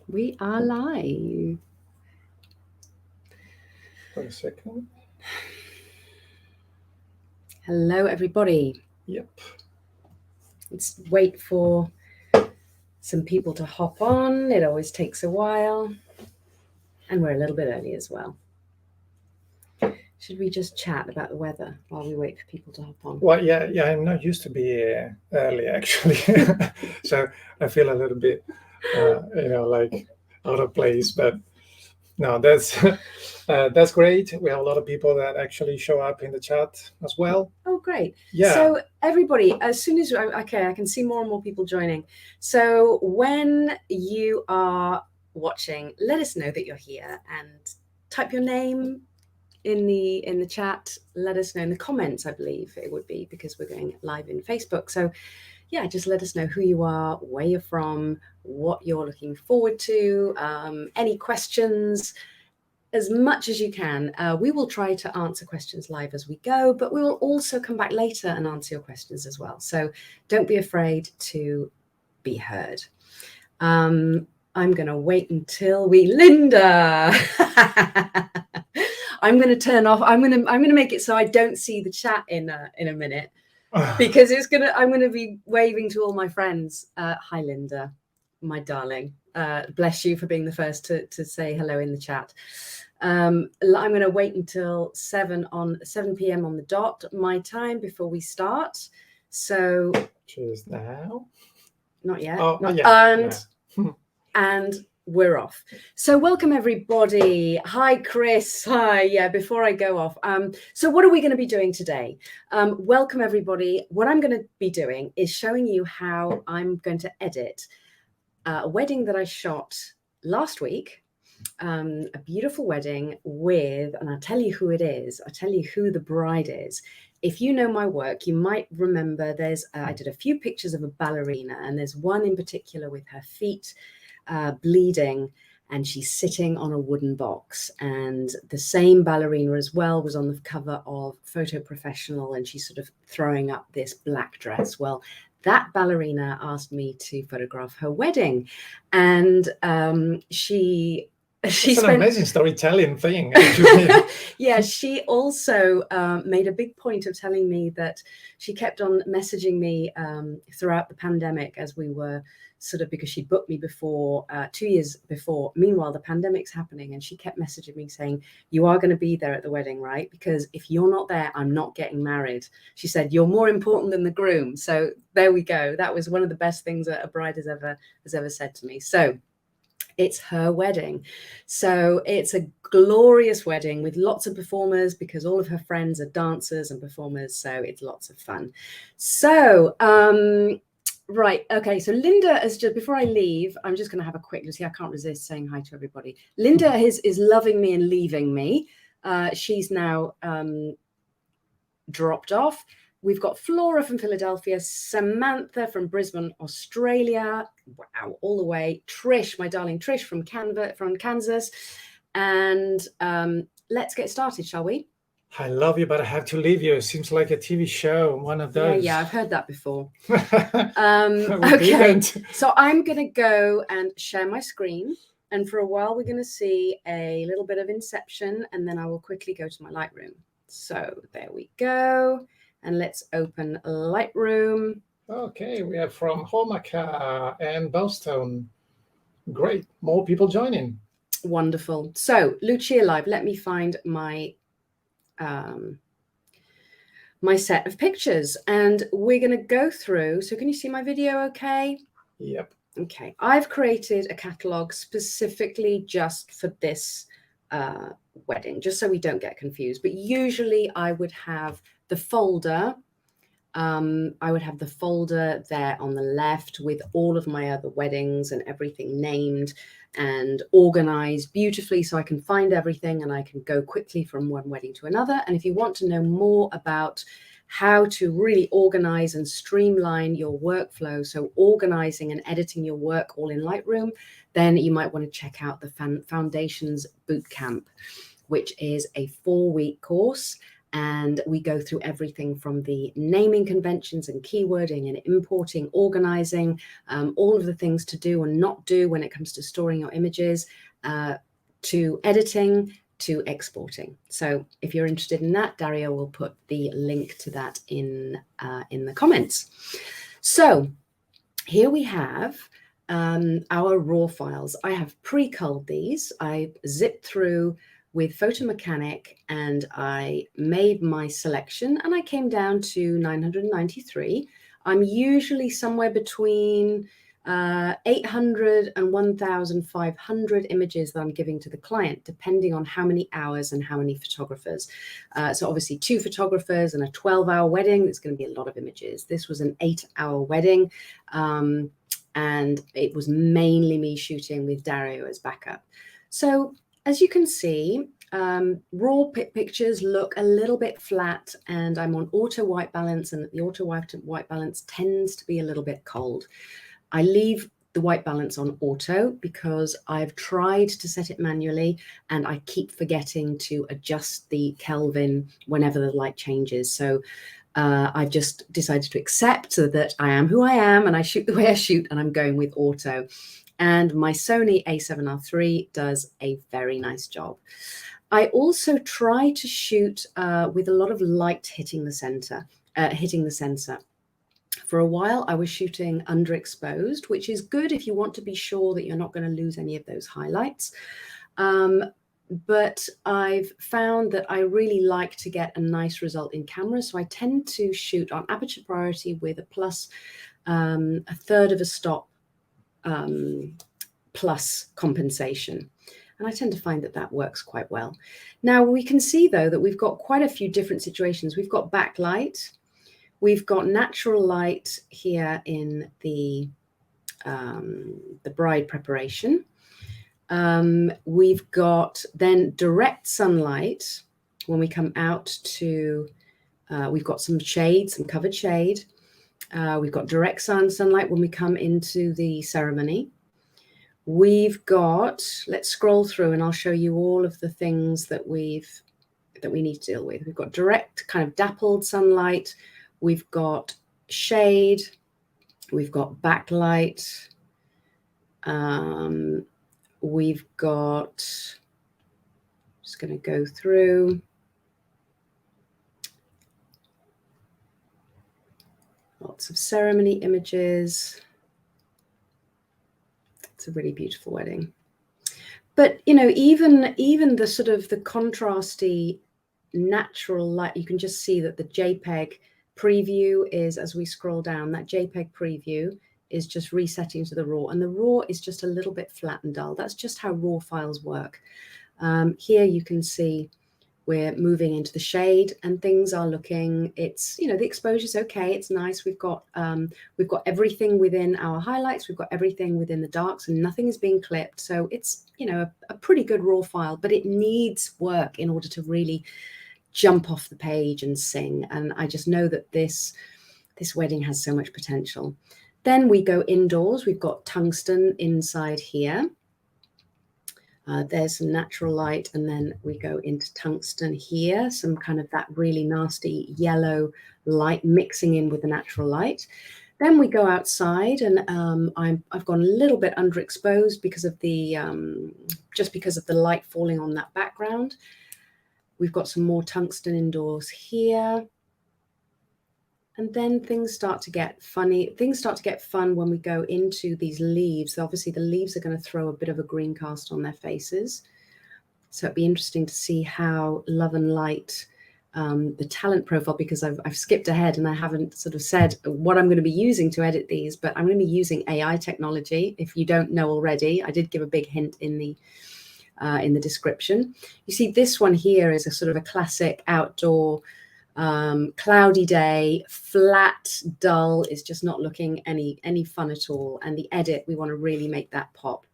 We are live. For a second. Hello, everybody. Yep. Let's wait for some people to hop on. It always takes a while. And we're a little bit early as well. Should we just chat about the weather while we wait for people to hop on? Well, yeah. I'm not used to be early actually, so I feel a little bit, like out of place. But no, that's great. We have a lot of people that actually show up in the chat as well. Oh, great. Yeah. So everybody, as soon as, I can see more and more people joining. So when you are watching, let us know that you're here and type your name in the chat. Let us know in the comments. I believe it would be, because we're going live in Facebook. So yeah, just let us know who you are, where you're from, what you're looking forward to, any questions, as much as you can. We will try to answer questions live as we go, but we will also come back later and answer your questions as well. So don't be afraid to be heard. I'm going to wait until Linda. I'm going to turn off. I'm going to make it so I don't see the chat in a minute, because I'm going to be waving to all my friends. Hi, Linda, my darling. Bless you for being the first to say hello in the chat. I'm going to wait until 7 p.m. on the dot, my time, before we start. So just now. Not yet. Oh, yeah. And we're off. So welcome everybody. Hi Chris. Hi. Yeah, before I go off. So what are we going to be doing today? Welcome everybody. What I'm going to be doing is showing you how I'm going to edit a wedding that I shot last week. A beautiful wedding with, and I'll tell you who it is. I'll tell you who the bride is. If you know my work, you might remember I did a few pictures of a ballerina, and there's one in particular with her feet bleeding, and she's sitting on a wooden box. And the same ballerina as well was on the cover of Photo Professional, and she's sort of throwing up this black dress. Well, that ballerina asked me to photograph her wedding, and It's an amazing storytelling thing. Yeah, she also made a big point of telling me that she kept on messaging me throughout the pandemic, as we were because she booked me before 2 years before. Meanwhile, the pandemic's happening, and she kept messaging me saying, you are going to be there at the wedding, right? Because if you're not there, I'm not getting married. She said, you're more important than the groom. So there we go. That was one of the best things that a bride has ever said to me. So it's her wedding. So it's a glorious wedding with lots of performers, because all of her friends are dancers and performers. So it's lots of fun. So, right. Okay. So Linda is just, before I leave, I'm just going to have a quick look. See, I can't resist saying hi to everybody. Linda is loving me and leaving me. She's now dropped off. We've got Flora from Philadelphia, Samantha from Brisbane, Australia. Wow, all the way. Trish, my darling Trish from Kansas. And let's get started, shall we? I love you, but I have to leave you. It seems like a TV show, one of those. Yeah, I've heard that before. Okay, so I'm going to go and share my screen. And for a while, we're going to see a little bit of Inception, and then I will quickly go to my Lightroom. So there we go. And let's open Lightroom. Okay, we are from Homaca and Boston. Great, more people joining. Wonderful. So Lucia Live, let me find my my set of pictures, and we're going to go through. So can you see my video okay? Yep. Okay, I've created a catalog specifically just for this wedding, just so we don't get confused. But usually I would have the folder. I would have the folder there on the left with all of my other weddings and everything named and organized beautifully, so I can find everything and I can go quickly from one wedding to another. And if you want to know more about how to really organize and streamline your workflow, so organizing and editing your work all in Lightroom, then you might want to check out the Foundations Bootcamp, which is a 4-week course. And we go through everything from the naming conventions and keywording and importing, organizing, all of the things to do and not do when it comes to storing your images, to editing, to exporting. So if you're interested in that, Dario will put the link to that in the comments. So here we have our raw files. I have pre-culled these. I zipped through with Photo Mechanic and I made my selection and I came down to 993. I'm usually somewhere between 800 and 1,500 images that I'm giving to the client, depending on how many hours and how many photographers. So obviously 2 photographers and a 12-hour wedding, there's going to be a lot of images. This was an 8-hour wedding. And it was mainly me shooting with Dario as backup. So as you can see, raw pictures look a little bit flat and I'm on auto white balance, and the auto white balance tends to be a little bit cold. I leave the white balance on auto because I've tried to set it manually and I keep forgetting to adjust the Kelvin whenever the light changes. So I've just decided to accept that I am who I am and I shoot the way I shoot, and I'm going with auto. And my Sony A7R III does a very nice job. I also try to shoot with a lot of light hitting the sensor. For a while, I was shooting underexposed, which is good if you want to be sure that you're not going to lose any of those highlights. But I've found that I really like to get a nice result in camera. So I tend to shoot on aperture priority with a plus, a third of a stop plus compensation. And I tend to find that that works quite well. Now we can see though that we've got quite a few different situations. We've got backlight. We've got natural light here in the bride preparation. We've got then direct sunlight when we come out to, we've got some shade, some covered shade. We've got direct sunlight when we come into the ceremony. We've got, let's scroll through and I'll show you all of the things that we need to deal with. We've got direct kind of dappled sunlight. We've got shade. We've got backlight. We've got, just going to go through. Lots of ceremony images. It's a really beautiful wedding. But, you know, even the sort of the contrasty natural light, you can just see that the JPEG preview is, as we scroll down, that JPEG preview is just resetting to the raw, and the raw is just a little bit flat and dull. That's just how raw files work. Here you can see we're moving into the shade and things are looking, it's, you know, the exposure's okay, it's nice. We've got everything within our highlights, we've got everything within the darks, and nothing is being clipped. So it's, you know, a pretty good raw file, but it needs work in order to really jump off the page and sing. And I just know that this wedding has so much potential. Then we go indoors. We've got tungsten inside here. There's some natural light, and then we go into tungsten here, some kind of that really nasty yellow light mixing in with the natural light. Then we go outside, and I've gone a little bit underexposed because of the just because of the light falling on that background. We've got some more tungsten indoors here. And then things start to get funny. Things start to get fun when we go into these leaves. Obviously, the leaves are going to throw a bit of a green cast on their faces. So it'd be interesting to see how Love and Light, the talent profile, because I've skipped ahead and I haven't sort of said what I'm going to be using to edit these, but I'm going to be using AI technology. If you don't know already, I did give a big hint in the description. You see, this one here is a sort of a classic outdoor cloudy day, flat, dull, is just not looking any fun at all. And the edit, we want to really make that pop.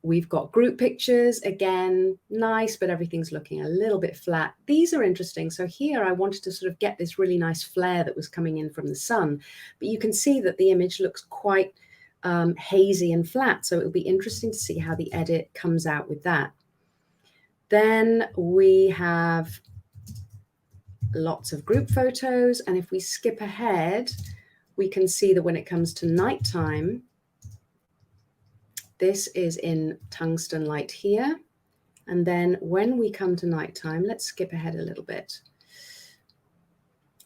We've got group pictures, again, nice, but everything's looking a little bit flat. These are interesting. So here I wanted to sort of get this really nice flare that was coming in from the sun, but you can see that the image looks quite hazy and flat. So it'll be interesting to see how the edit comes out with that. Then we have lots of group photos. And if we skip ahead, we can see that when it comes to nighttime, this is in tungsten light here. And then when we come to nighttime, let's skip ahead a little bit.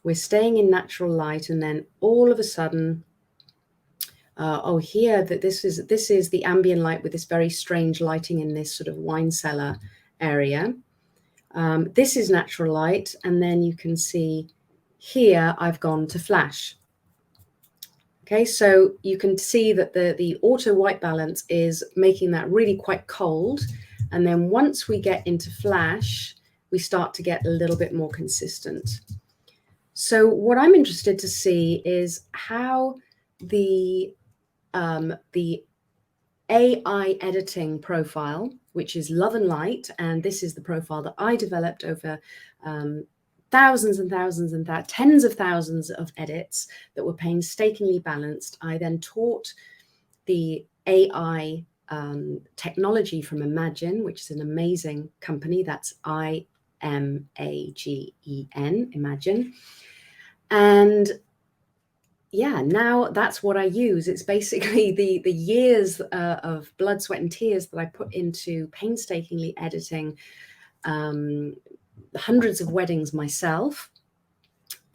We're staying in natural light, and then all of a sudden, here that this is the ambient light with this very strange lighting in this sort of wine cellar area. This is natural light, and then you can see here I've gone to flash. Okay, so you can see that the auto white balance is making that really quite cold. And then once we get into flash, we start to get a little bit more consistent. So what I'm interested to see is how the AI editing profile, which is Love and Light, and this is the profile that I developed over thousands and thousands and tens of thousands of edits that were painstakingly balanced. I then taught the AI technology from Imagen, which is an amazing company. That's Imagen, Imagen. And yeah, now that's what I use. It's basically the years of blood, sweat, and tears that I put into painstakingly editing hundreds of weddings myself.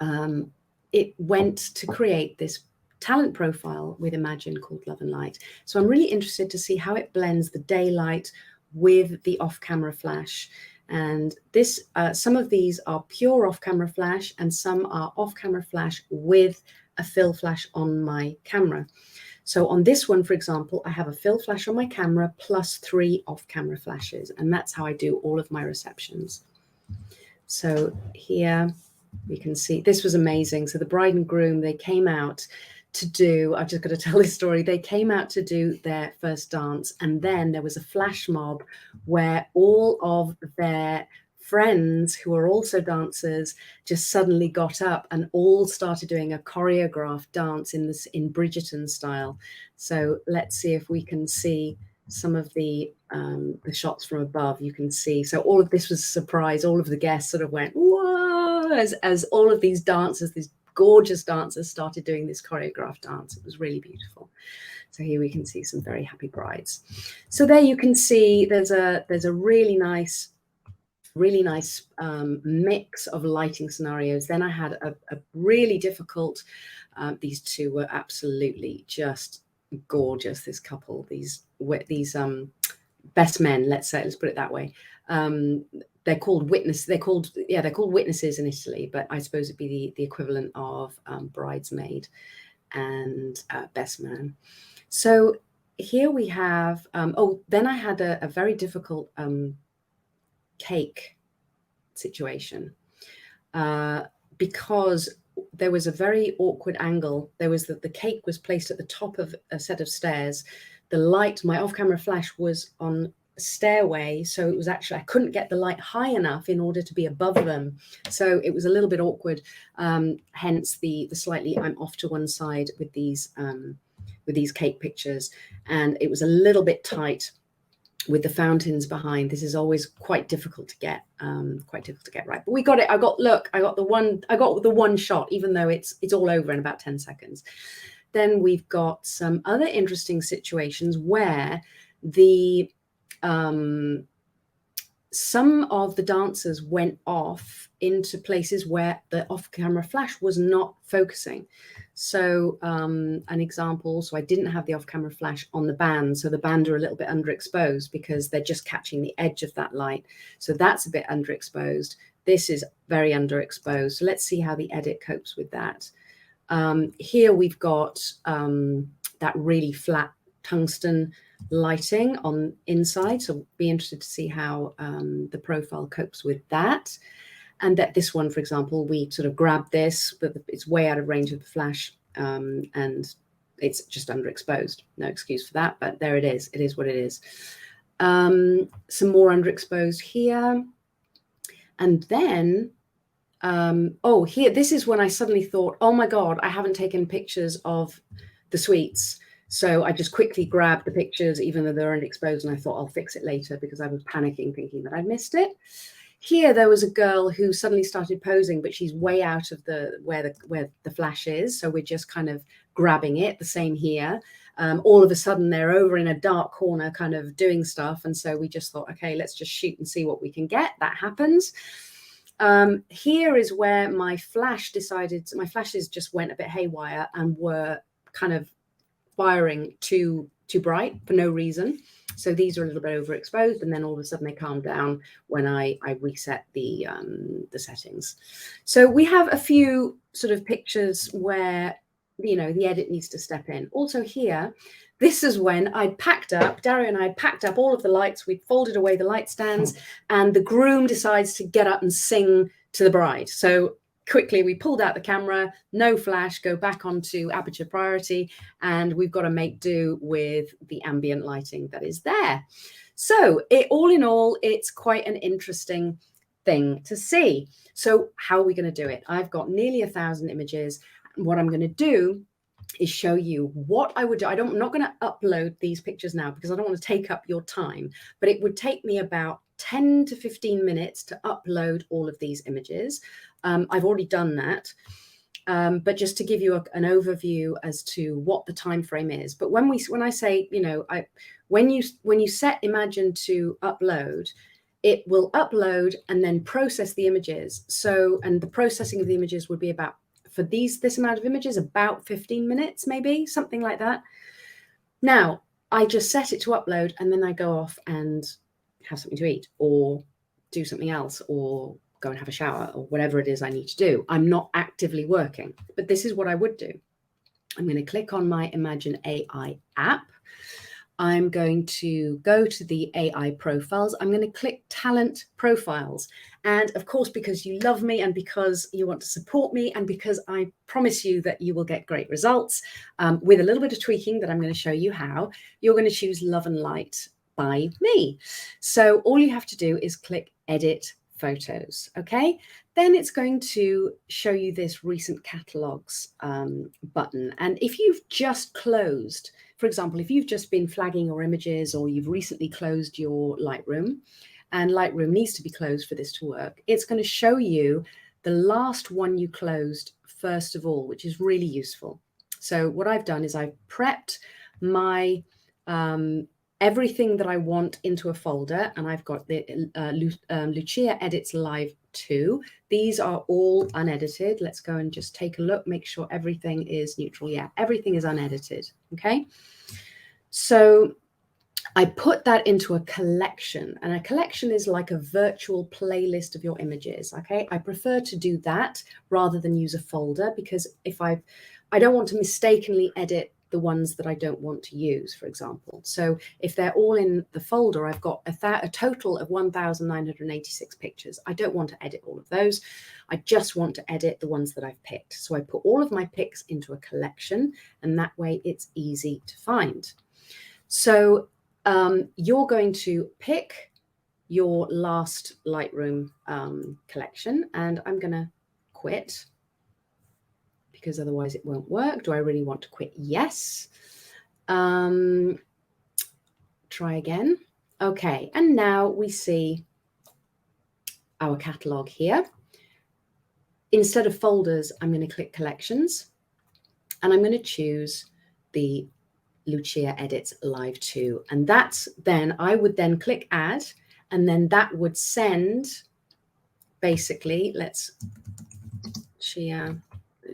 It went to create this talent profile with Imagen called Love and Light. So I'm really interested to see how it blends the daylight with the off-camera flash. And this, some of these are pure off-camera flash, and some are off-camera flash with a fill flash on my camera. So on this one, for example, I have a fill flash on my camera plus 3 off-camera flashes, and that's how I do all of my receptions. So here we can see, this was amazing. So the bride and groom, they came out to do, I've just got to tell this story. They came out to do their first dance, and then there was a flash mob where all of their friends who are also dancers just suddenly got up and all started doing a choreographed dance in Bridgerton style. So let's see if we can see some of the shots from above. You can see, so all of this was a surprise. All of the guests sort of went, whoa, as all of these dancers, these gorgeous dancers, started doing this choreographed dance. It was really beautiful. So here we can see some very happy brides. So there you can see there's a really nice mix of lighting scenarios. Then I had a really difficult, these two were absolutely just gorgeous, this couple, these best men, let's put it that way. They're called witnesses in Italy, but I suppose it'd be the equivalent of bridesmaid and best man. So here we have, then I had a very difficult cake situation because there was a very awkward angle. There was the cake was placed at the top of a set of stairs. The light, my off-camera flash was on a stairway, so it was actually, I couldn't get the light high enough in order to be above them. So it was a little bit awkward. Hence the slightly, I'm off to one side with these cake pictures, and it was a little bit tight with the fountains behind. This is always quite difficult to get right, but we got it. I got the one shot, even though it's all over in about 10 seconds. Then we've got some other interesting situations where some of the dancers went off into places where the off-camera flash was not focusing. So an example, so I didn't have the off-camera flash on the band. So the band are a little bit underexposed because they're just catching the edge of that light. So that's a bit underexposed. This is very underexposed. So let's see how the edit copes with that. Here we've got that really flat tungsten lighting on inside. So be interested to see how the profile copes with that. And that this one, for example, we sort of grabbed this, but it's way out of range of the flash, and it's just underexposed. No excuse for that, but there it is. It is what it is. Some more underexposed here. And then, here, this is when I suddenly thought, oh my God, I haven't taken pictures of the suites. So I just quickly grabbed the pictures, even though they weren't exposed, and I thought I'll fix it later because I was panicking, thinking that I'd missed it. Here, there was a girl who suddenly started posing, but she's way out of where the flash is. So we're just kind of grabbing it. The same here. All of a sudden, they're over in a dark corner kind of doing stuff. And so we just thought, okay, let's just shoot and see what we can get. That happens. Here is where my flashes just went a bit haywire and were kind of firing too bright for no reason. So these are a little bit overexposed, and then all of a sudden they calm down when I reset the settings. So we have a few sort of pictures where, you know, the edit needs to step in. Also here, this is when I packed up, Dario and I packed up all of the lights. We folded away the light stands, and the groom decides to get up and sing to the bride. So quickly we pulled out the camera, no flash, go back onto aperture priority, and we've got to make do with the ambient lighting that is there. So all in all, it's quite an interesting thing to see. So how are we going to do it? I've got nearly 1,000 images. What I'm going to do is show you what I would do. I'm not going to upload these pictures now because I don't want to take up your time, but it would take me about 10 to 15 minutes to upload all of these images. I've already done that, but just to give you an overview as to what the time frame is. But when I say, you know, when you set Imagen to upload, it will upload and then process the images. So, and the processing of the images would be about, for this amount of images, about 15 minutes, maybe something like that. Now, I just set it to upload, and then I go off and have something to eat or do something else or go and have a shower or whatever it is I need to do. I'm not actively working, but this is what I would do. I'm going to click on my Imagen AI app. I'm going to go to the AI profiles. I'm going to click talent profiles. And of course, because you love me and because you want to support me and because I promise you that you will get great results with a little bit of tweaking that I'm going to show you how, you're going to choose Love and Light by me. So all you have to do is click Edit Photos. Okay. Then it's going to show you this recent catalogs button. And if you've just closed, for example, if you've just been flagging your images or you've recently closed your Lightroom and Lightroom needs to be closed for this to work, it's going to show you the last one you closed first of all, which is really useful. So what I've done is I've prepped my everything that I want into a folder, and I've got the Lucia Edits Live 2. These are all unedited. Let's go and just take a look, make sure everything is neutral. Yeah, everything is unedited. Okay. So I put that into a collection, and a collection is like a virtual playlist of your images. Okay. I prefer to do that rather than use a folder, because if I don't want to mistakenly edit the ones that I don't want to use, for example. So if they're all in the folder, I've got a total of 1,986 pictures. I don't want to edit all of those. I just want to edit the ones that I've picked. So I put all of my picks into a collection, and that way it's easy to find. So you're going to pick your last Lightroom collection, and I'm going to quit, because otherwise it won't work. Do I really want to quit? Yes. Try again. Okay, and now we see our catalog here. Instead of folders, I'm going to click collections, and I'm going to choose the Lucia Edits Live 2. And that's then, I would then click add, and then that would send, basically, let's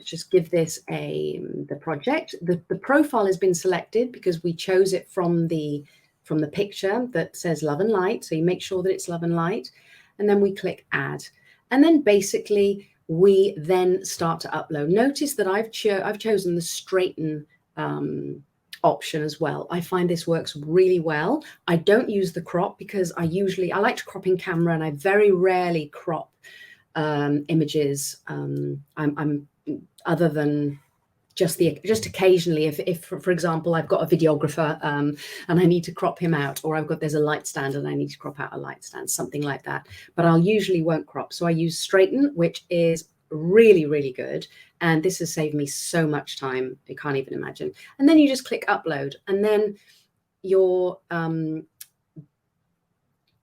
just give this the project. The profile has been selected because we chose it from the picture that says Love and Light. So you make sure that it's Love and Light, and then we click add. And then basically we then start to upload. Notice that I've chosen the straighten option as well. I find this works really well. I don't use the crop because I like to crop in camera, and I very rarely crop images. I'm other than just occasionally, if for example I've got a videographer and I need to crop him out, or there's a light stand and I need to crop out a light stand, something like that. But I'll usually won't crop. So I use straighten, which is really, really good. And this has saved me so much time. You can't even imagine. And then you just click upload, and then your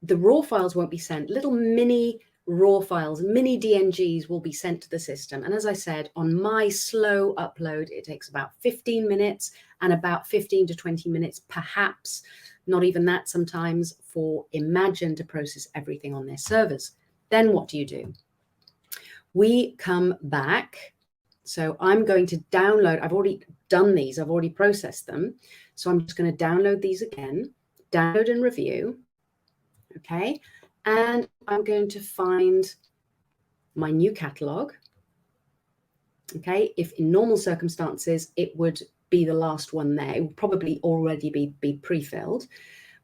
the raw files won't be sent. Little mini raw files, mini DNGs will be sent to the system. And as I said, on my slow upload, it takes about 15 minutes and about 15 to 20 minutes, perhaps not even that sometimes, for Imagen to process everything on their servers. Then what do? We come back. So I'm going to download. I've already done these. I've already processed them. So I'm just going to download these again, download and review. Okay. And I'm going to find my new catalog. Okay. If in normal circumstances, it would be the last one there. It would probably already be pre-filled.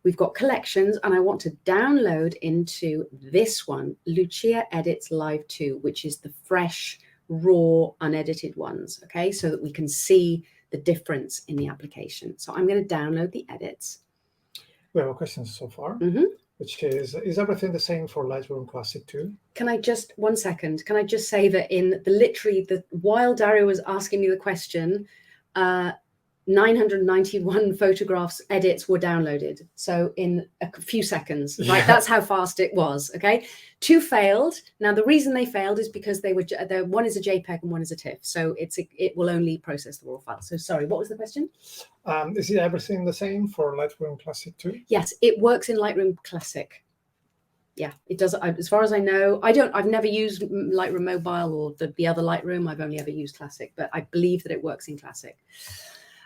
We've got collections, and I want to download into this one, Lucia Edits Live 2, which is the fresh, raw, unedited ones. Okay. So that we can see the difference in the application. So I'm going to download the edits. We have a question so far. Which is everything the same for Lightroom Classic 2? Can I just, 1 second, can I just say that in while Dario was asking me the question, 991 photographs edits were downloaded. So in a few seconds, right? That's how fast it was. Okay. 2 failed. Now, the reason they failed is because one is a JPEG and one is a TIFF. So it will only process the raw file. So sorry, what was the question? Is it everything the same for Lightroom Classic 2? Yes, it works in Lightroom Classic. Yeah, it does. As far as I know, I've never used Lightroom Mobile or the other Lightroom. I've only ever used Classic, but I believe that it works in Classic.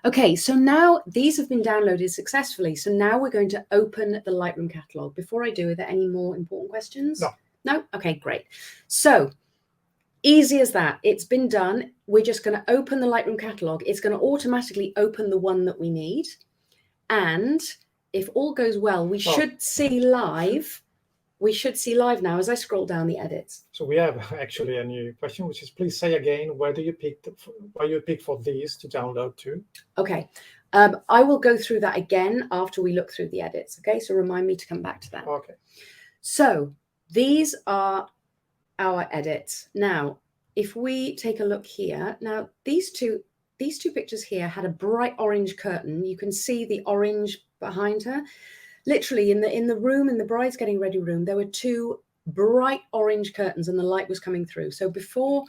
Okay, so now these have been downloaded successfully. So now we're going to open the Lightroom catalog. Before I do, are there any more important questions? No. No? Okay, great. So easy as that. It's been done. We're just going to open the Lightroom catalog. It's going to automatically open the one that we need. And if all goes well, we should see live. We should see live now as I scroll down the edits. So we have actually a new question, which is, please say again, why you pick for these to download to? Okay. I will go through that again after we look through the edits. Okay. So remind me to come back to that. Okay. So these are our edits. Now, if we take a look here, now these two pictures here had a bright orange curtain. You can see the orange behind her. Literally in the room, in the bride's getting ready room, there were 2 bright orange curtains and the light was coming through. So before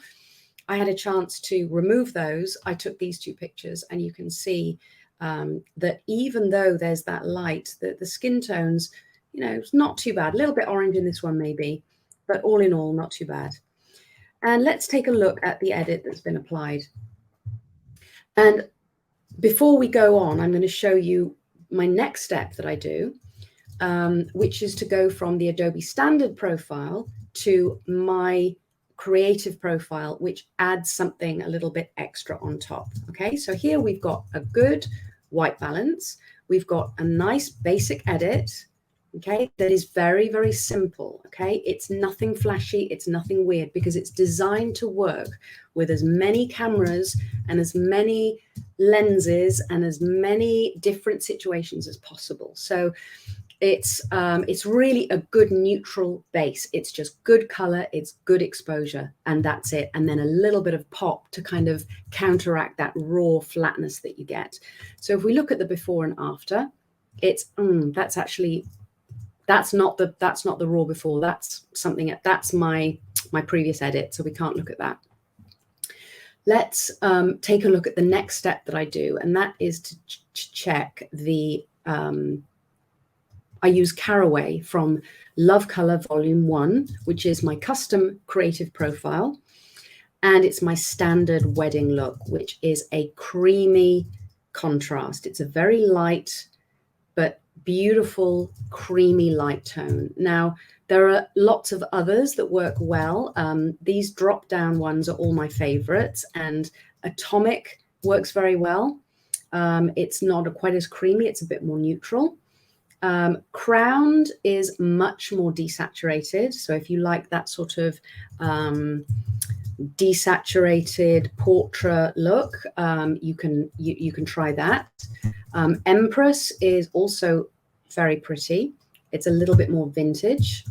I had a chance to remove those, I took these 2 pictures, and you can see that even though there's that light, the skin tones, it's not too bad. A little bit orange in this one maybe, but all in all, not too bad. And let's take a look at the edit that's been applied. And before we go on, I'm going to show you my next step that I do, which is to go from the Adobe standard profile to my creative profile, which adds something a little bit extra on top. Okay, so here we've got a good white balance. We've got a nice basic edit. Okay, that is very, very simple. Okay, it's nothing flashy, it's nothing weird, because it's designed to work with as many cameras and as many lenses and as many different situations as possible. So it's really a good neutral base. It's just good color, it's good exposure, and that's it. And then a little bit of pop to kind of counteract that raw flatness that you get. So if we look at the before and after, it's that's not the raw before. That's my previous edit, so we can't look at that. Let's take a look at the next step that I do, and that is to check the I use Caraway from Love Color Volume 1, which is my custom creative profile. And it's my standard wedding look, which is a creamy contrast. It's a very light, but beautiful, creamy light tone. Now, there are lots of others that work well. These drop-down ones are all my favorites, and Atomic works very well. It's not quite as creamy. It's a bit more neutral. Crowned is much more desaturated. So if you like that sort of desaturated portrait look, you can try that. Empress is also very pretty. It's a little bit more vintage.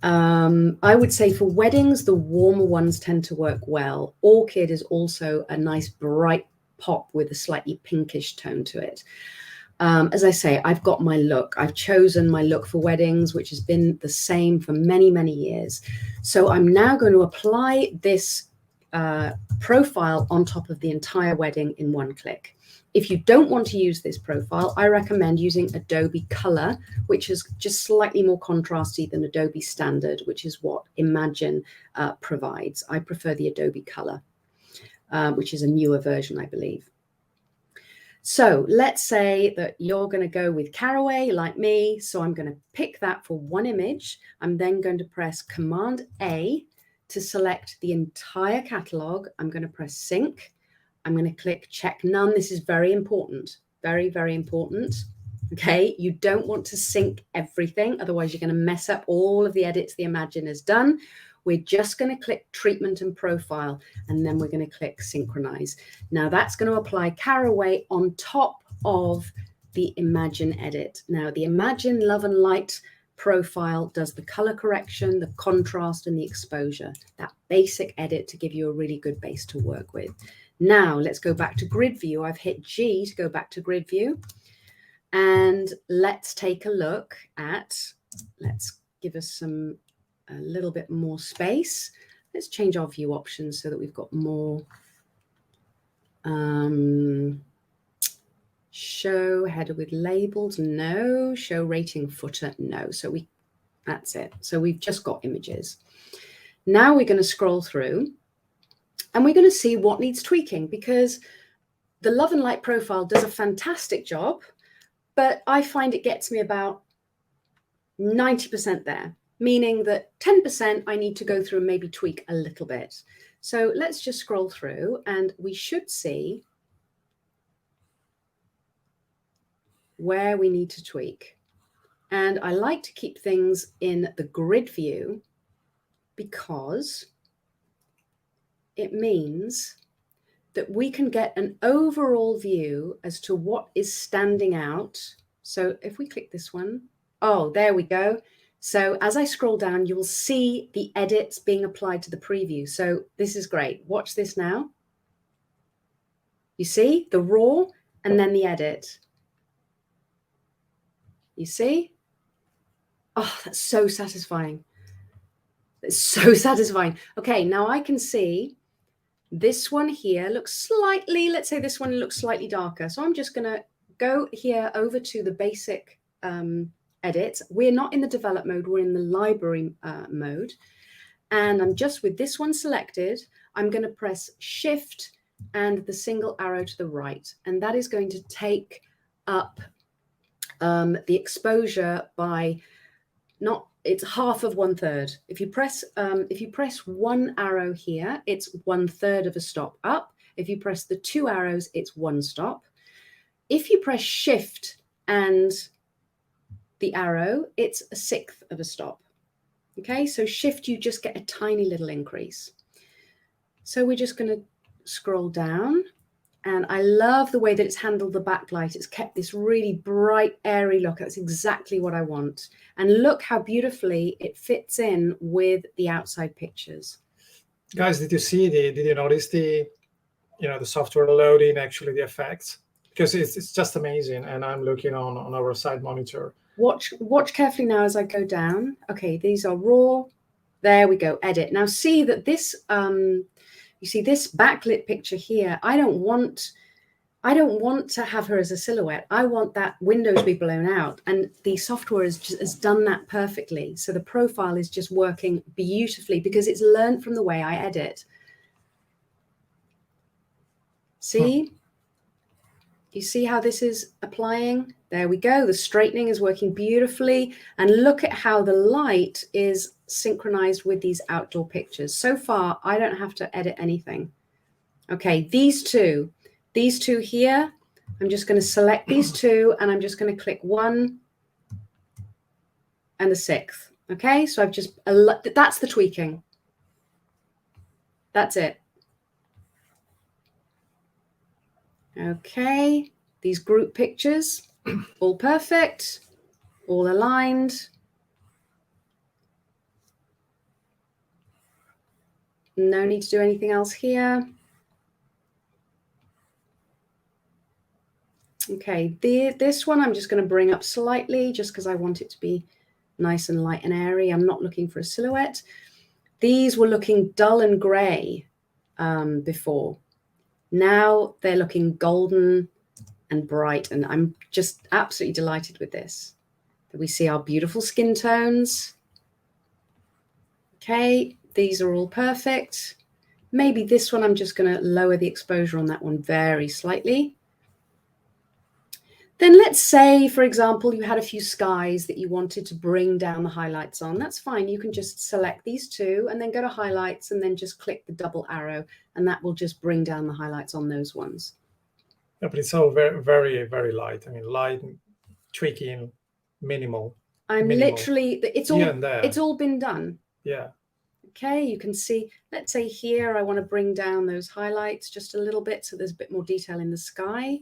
I would say for weddings, the warmer ones tend to work well. Orchid is also a nice bright pop with a slightly pinkish tone to it. As I say, I've got my look. I've chosen my look for weddings, which has been the same for many, many years. So I'm now going to apply this profile on top of the entire wedding in one click. If you don't want to use this profile, I recommend using Adobe Color, which is just slightly more contrasty than Adobe Standard, which is what Imagen provides. I prefer the Adobe Color, which is a newer version, I believe. So let's say that you're going to go with Caraway like me. So I'm going to pick that for one image. I'm then going to press Command A to select the entire catalog. I'm going to press Sync. I'm going to click Check None. This is very important. Very, very important. Okay, you don't want to sync everything. Otherwise, you're going to mess up all of the edits the Imagen has done. We're just going to click Treatment and Profile, and then we're going to click Synchronize. Now, that's going to apply Caraway on top of the Imagen edit. Now, the Imagen Love and Light profile does the color correction, the contrast, and the exposure. That basic edit to give you a really good base to work with. Now, let's go back to Grid View. I've hit G to go back to Grid View. And let's take a look at, let's give us a little bit more space. Let's change our view options so that we've got more. Show header with labels, no. Show rating footer, no. So that's it. So we've just got images. Now we're going to scroll through and we're going to see what needs tweaking, because the Love and Light profile does a fantastic job, but I find it gets me about 90% there, meaning that 10% I need to go through and maybe tweak a little bit. So let's just scroll through and we should see where we need to tweak. And I like to keep things in the grid view because it means that we can get an overall view as to what is standing out. So if we click this one, oh, there we go. So as I scroll down, you will see the edits being applied to the preview. So this is great. Watch this now. You see the raw and then the edit. You see? Oh, that's so satisfying. It's so satisfying. Okay, now I can see this one here looks slightly, let's say this one looks slightly darker. So I'm just going to go here over to the basic edits. We're not in the develop mode, we're in the library mode. And I'm just with this one selected, I'm going to press Shift and the single arrow to the right. And that is going to take up the exposure by it's half of 1/3. If you press one arrow here, it's 1/3 of a stop up. If you press the two arrows, it's one stop. If you press Shift and the arrow, it's 1/6 of a stop. Okay, so Shift, you just get a tiny little increase. So we're just going to scroll down. And I love the way that it's handled the backlight. It's kept this really bright, airy look. That's exactly what I want. And look how beautifully it fits in with the outside pictures. Guys, did you notice the software loading, actually the effects? Because it's just amazing. And I'm looking on our side monitor. Watch carefully now as I go down. Okay, these are raw. There we go, edit. Now see that this, you see this backlit picture here, I don't want to have her as a silhouette. I want that window to be blown out. And the software has done that perfectly. So the profile is just working beautifully because it's learned from the way I edit. See? You see how this is applying? There we go. The straightening is working beautifully. And look at how the light is synchronized with these outdoor pictures. So far, I don't have to edit anything. Okay, these two here, I'm just going to select these two and I'm just going to click 1 and the 6th. Okay, so that's the tweaking. That's it. Okay, these group pictures, all perfect, all aligned. No need to do anything else here. Okay, this one I'm just going to bring up slightly just because I want it to be nice and light and airy. I'm not looking for a silhouette. These were looking dull and grey before. Now they're looking golden and bright, and I'm just absolutely delighted with this. We see our beautiful skin tones. Okay, these are all perfect. Maybe this one, I'm just going to lower the exposure on that one very slightly. Then let's say, for example, you had a few skies that you wanted to bring down the highlights on. That's fine. You can just select these two and then go to highlights and then just click the double arrow, and that will just bring down the highlights on those ones. Yeah, but it's all very, very, very light. I mean, light, tweaking, minimal. Literally, it's all been done. Yeah. Okay, you can see, let's say here, I want to bring down those highlights just a little bit so there's a bit more detail in the sky.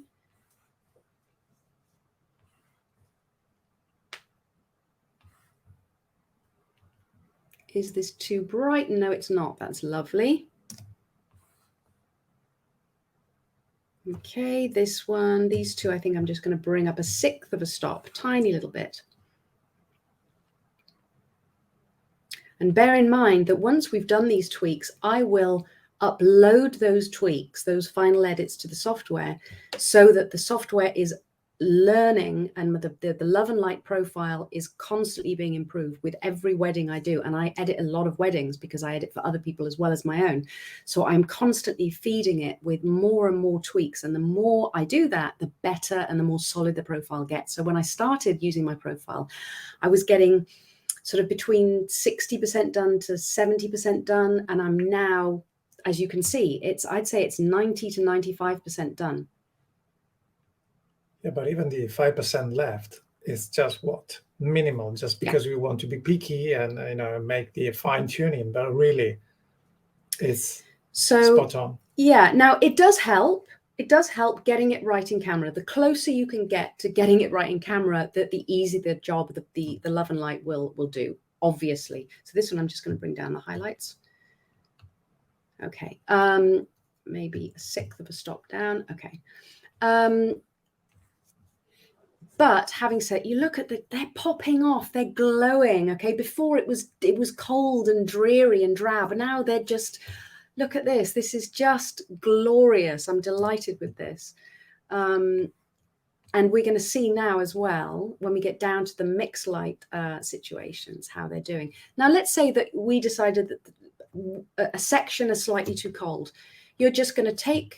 Is this too bright? No, it's not. That's lovely. Okay, this one, these two, I think I'm just going to bring up a sixth of a stop, tiny little bit. And bear in mind that once we've done these tweaks, I will upload those tweaks, those final edits to the software so that the software is learning and the love and light profile is constantly being improved with every wedding I do. And I edit a lot of weddings because I edit for other people as well as my own. So I'm constantly feeding it with more and more tweaks. And the more I do that, the better and the more solid the profile gets. So when I started using my profile, I was getting sort of between 60% done to 70% done. And I'm now, as you can see, I'd say it's 90 to 95% done. Yeah, but even the 5% left is just what? Minimal, just because we want to be picky and make the fine tuning, but really it's spot on. Yeah, now it does help. It does help getting it right in camera. The closer you can get to getting it right in camera, the easier the job the love and light will do, obviously. So this one, I'm just going to bring down the highlights. Okay, maybe a sixth of a stop down. Okay. But having said, you look at they're popping off, they're glowing. Okay, before it was cold and dreary and drab, and now they're just, look at this. This is just glorious. I'm delighted with this. And we're going to see now as well, when we get down to the mixed light situations, how they're doing. Now, let's say that we decided that a section is slightly too cold. You're just going to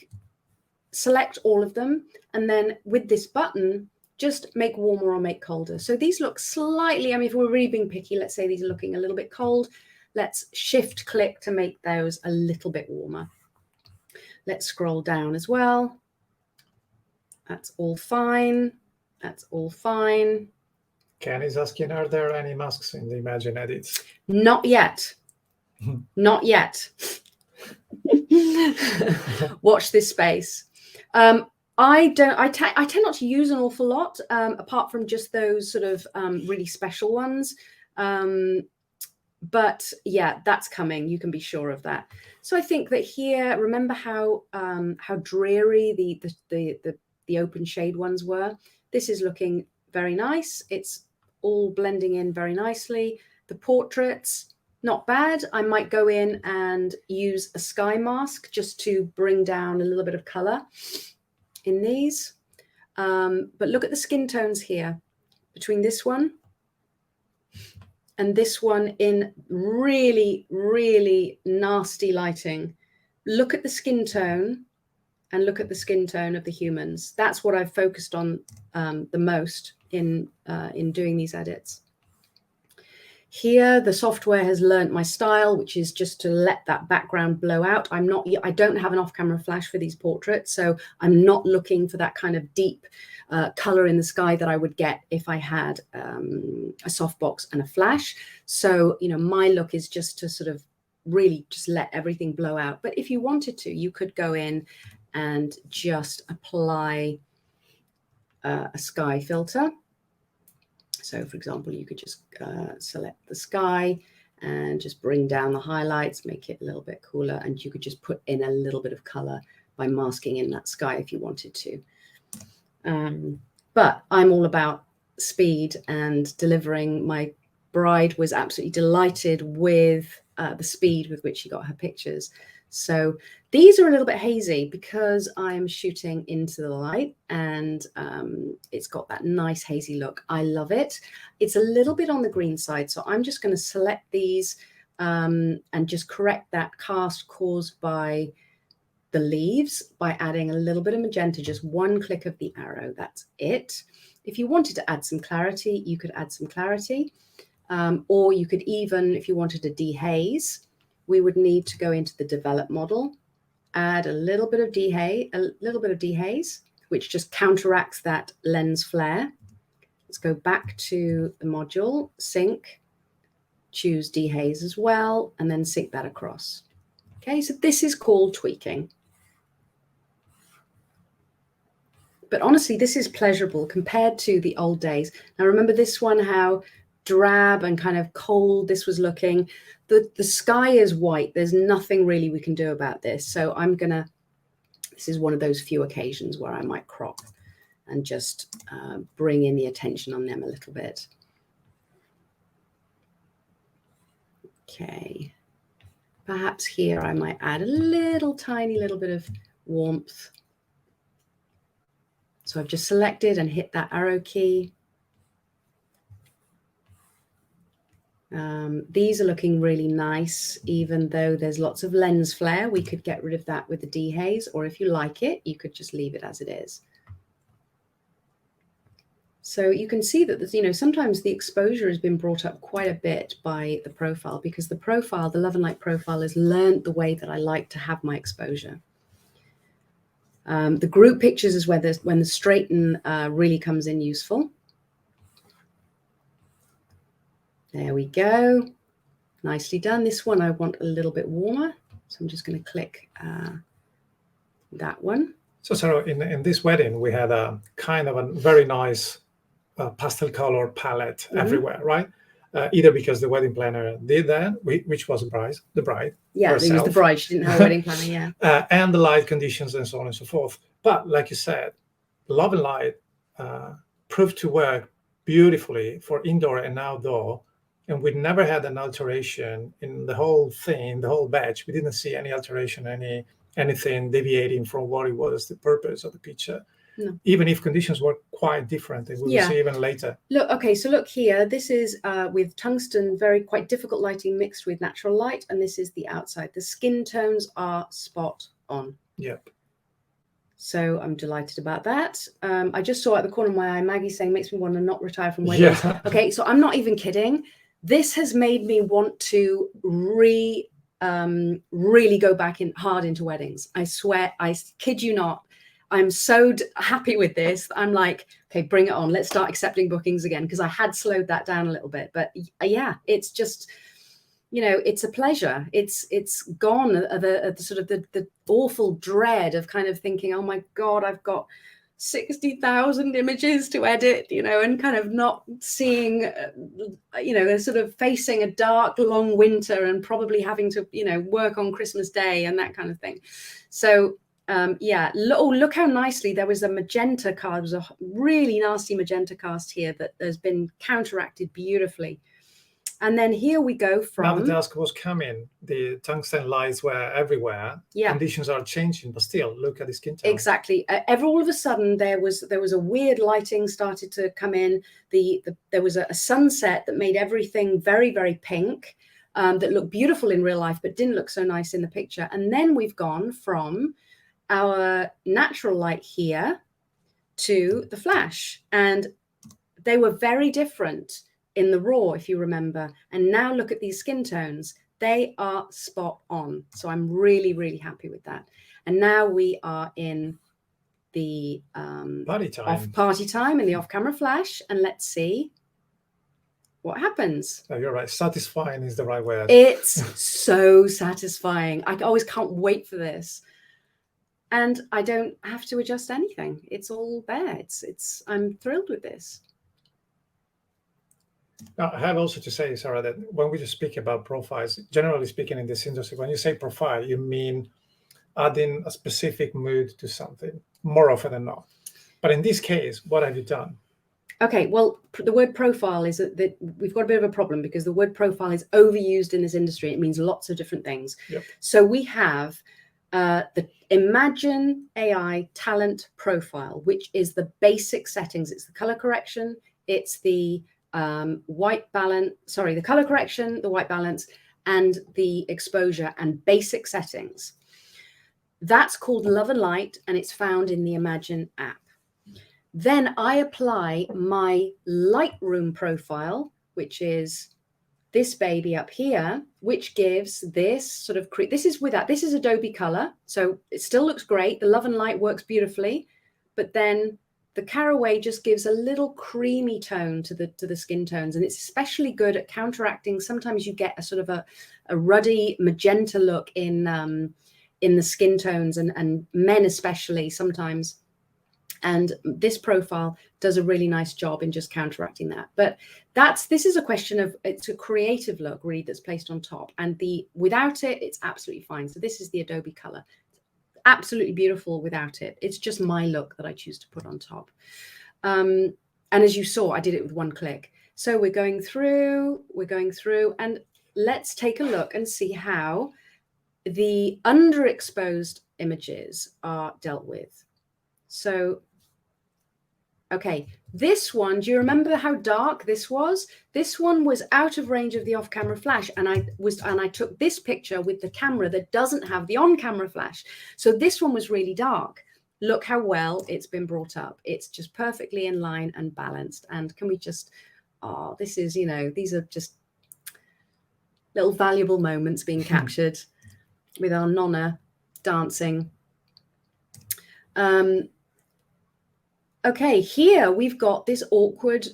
select all of them, and then with this button, just make warmer or make colder. So these look slightly, I mean, if we're really being picky, let's say these are looking a little bit cold. Let's shift click to make those a little bit warmer. Let's scroll down as well. That's all fine. That's all fine. Ken is asking, are there any masks in the Imagen edits? Not yet. Not yet. Watch this space. I tend not to use an awful lot, apart from just those sort of really special ones. But yeah, that's coming. You can be sure of that. So I think that here, remember how dreary the open shade ones were. This is looking very nice. It's all blending in very nicely. The portraits, not bad. I might go in and use a sky mask just to bring down a little bit of color in these. But look at the skin tones here between this one and this one in really, really nasty lighting. Look at the skin tone and look at the skin tone of the humans. That's what I've focused on the most in doing these edits. Here, the software has learnt my style, which is just to let that background blow out. I don't have an off-camera flash for these portraits, so I'm not looking for that kind of deep color in the sky that I would get if I had a softbox and a flash. So, my look is just to sort of really just let everything blow out. But if you wanted to, you could go in and just apply a sky filter. So, for example, you could just select the sky and just bring down the highlights, make it a little bit cooler. And you could just put in a little bit of color by masking in that sky if you wanted to. But I'm all about speed and delivering. My bride was absolutely delighted with the speed with which she got her pictures. So these are a little bit hazy because I'm shooting into the light, and it's got that nice hazy look. I love it. It's a little bit on the green side, so I'm just going to select these and just correct that cast caused by the leaves by adding a little bit of magenta, just one click of the arrow. That's it. If you wanted to add some clarity, you could add some clarity, or you could even, if you wanted a dehaze, we would need to go into the develop model, add a little bit of dehaze, which just counteracts that lens flare. Let's go back to the module, sync, choose dehaze as well, and then sync that across. Okay, so this is called tweaking. But honestly, this is pleasurable compared to the old days. Now, remember this one, how drab and kind of cold this was looking. The sky is white. There's nothing really we can do about this. So this is one of those few occasions where I might crop and just bring in the attention on them a little bit. Okay. Perhaps here I might add a tiny little bit of warmth. So I've just selected and hit that arrow key. These are looking really nice, even though there's lots of lens flare. We could get rid of that with the dehaze, or if you like it, you could just leave it as it is. So you can see that, sometimes the exposure has been brought up quite a bit by the profile, because the Love and Light profile has learned the way that I like to have my exposure. The group pictures is when the straighten really comes in useful. There we go. Nicely done. This one I want a little bit warmer, so I'm just going to click that one. So Sarah, in this wedding, we had a kind of a very nice pastel color palette everywhere, right? Either because the wedding planner did that, which was the bride. Yeah, herself. It was the bride. She didn't have a wedding planner, yeah. And the light conditions and so on and so forth. But like you said, Love and Light proved to work beautifully for indoor and outdoor. And we never had an alteration in the whole thing, the whole batch. We didn't see any alteration, anything deviating from what it was the purpose of the picture. No. Even if conditions were quite different, and we will see even later. Look, okay, so look here. This is with tungsten, quite difficult lighting mixed with natural light, and this is the outside. The skin tones are spot on. Yep. So I'm delighted about that. I just saw at the corner of my eye Maggie saying, makes me want to not retire from weddings. Yeah. Okay, so I'm not even kidding. This has made me want to really go back hard into weddings. I swear, I kid you not. I'm so happy with this. I'm like, okay, bring it on. Let's start accepting bookings again, because I had slowed that down a little bit. But yeah, it's just, it's a pleasure. It's gone the sort of the awful dread of kind of thinking, oh my God, I've got 60,000 images to edit, and kind of not seeing, sort of facing a dark, long winter and probably having to, work on Christmas Day and that kind of thing. So look how nicely there was a magenta cast. There was a really nasty magenta cast here that has been counteracted beautifully. And then here we go from... Now the dusk was coming. The tungsten lights were everywhere. Yeah. Conditions are changing, but still, look at the skin tone. Exactly. All of a sudden, there was a weird lighting started to come in. There was a sunset that made everything very, very pink, that looked beautiful in real life, but didn't look so nice in the picture. And then we've gone from our natural light here to the flash. And they were very different in the raw, if you remember. And now look at these skin tones. They are spot on. So I'm really, really happy with that. And now we are in the party time and the off-camera flash. And let's see what happens. No, you're right. Satisfying is the right word. It's so satisfying. I always can't wait for this. And I don't have to adjust anything. It's all there. I'm thrilled with this. Now, I have also to say, Sarah, that when we just speak about profiles, generally speaking in this industry, when you say profile, you mean adding a specific mood to something more often than not. But in this case, what have you done? Okay, well, the word profile is that we've got a bit of a problem because the word profile is overused in this industry. It means lots of different things. Yep. So we have the Imagen AI talent profile, which is the basic settings. It's the color correction. It's the white balance. Sorry, the color correction, the white balance, and the exposure and basic settings. That's called Love and Light, and it's found in the Imagen app. Then I apply my Lightroom profile, which is this baby up here, which gives this sort of, this is Adobe Color. So it still looks great. The Love and Light works beautifully, but then the Caraway just gives a little creamy tone to the skin tones. And it's especially good at counteracting. Sometimes you get a sort of a ruddy magenta look in the skin tones, and men especially sometimes. And this profile does a really nice job in just counteracting that. But this is a question of, it's a creative look really that's placed on top, and without it, it's absolutely fine. So this is the Adobe Color. It's absolutely beautiful without it. It's just my look that I choose to put on top. And as you saw, I did it with one click. So we're going through, and let's take a look and see how the underexposed images are dealt with. So, okay, this one, do you remember how dark this was? This one was out of range of the off-camera flash, and I took this picture with the camera that doesn't have the on-camera flash. So this one was really dark. Look how well it's been brought up. It's just perfectly in line and balanced. And can we just, this is, these are just little valuable moments being captured with our Nonna dancing. Okay, here we've got this awkward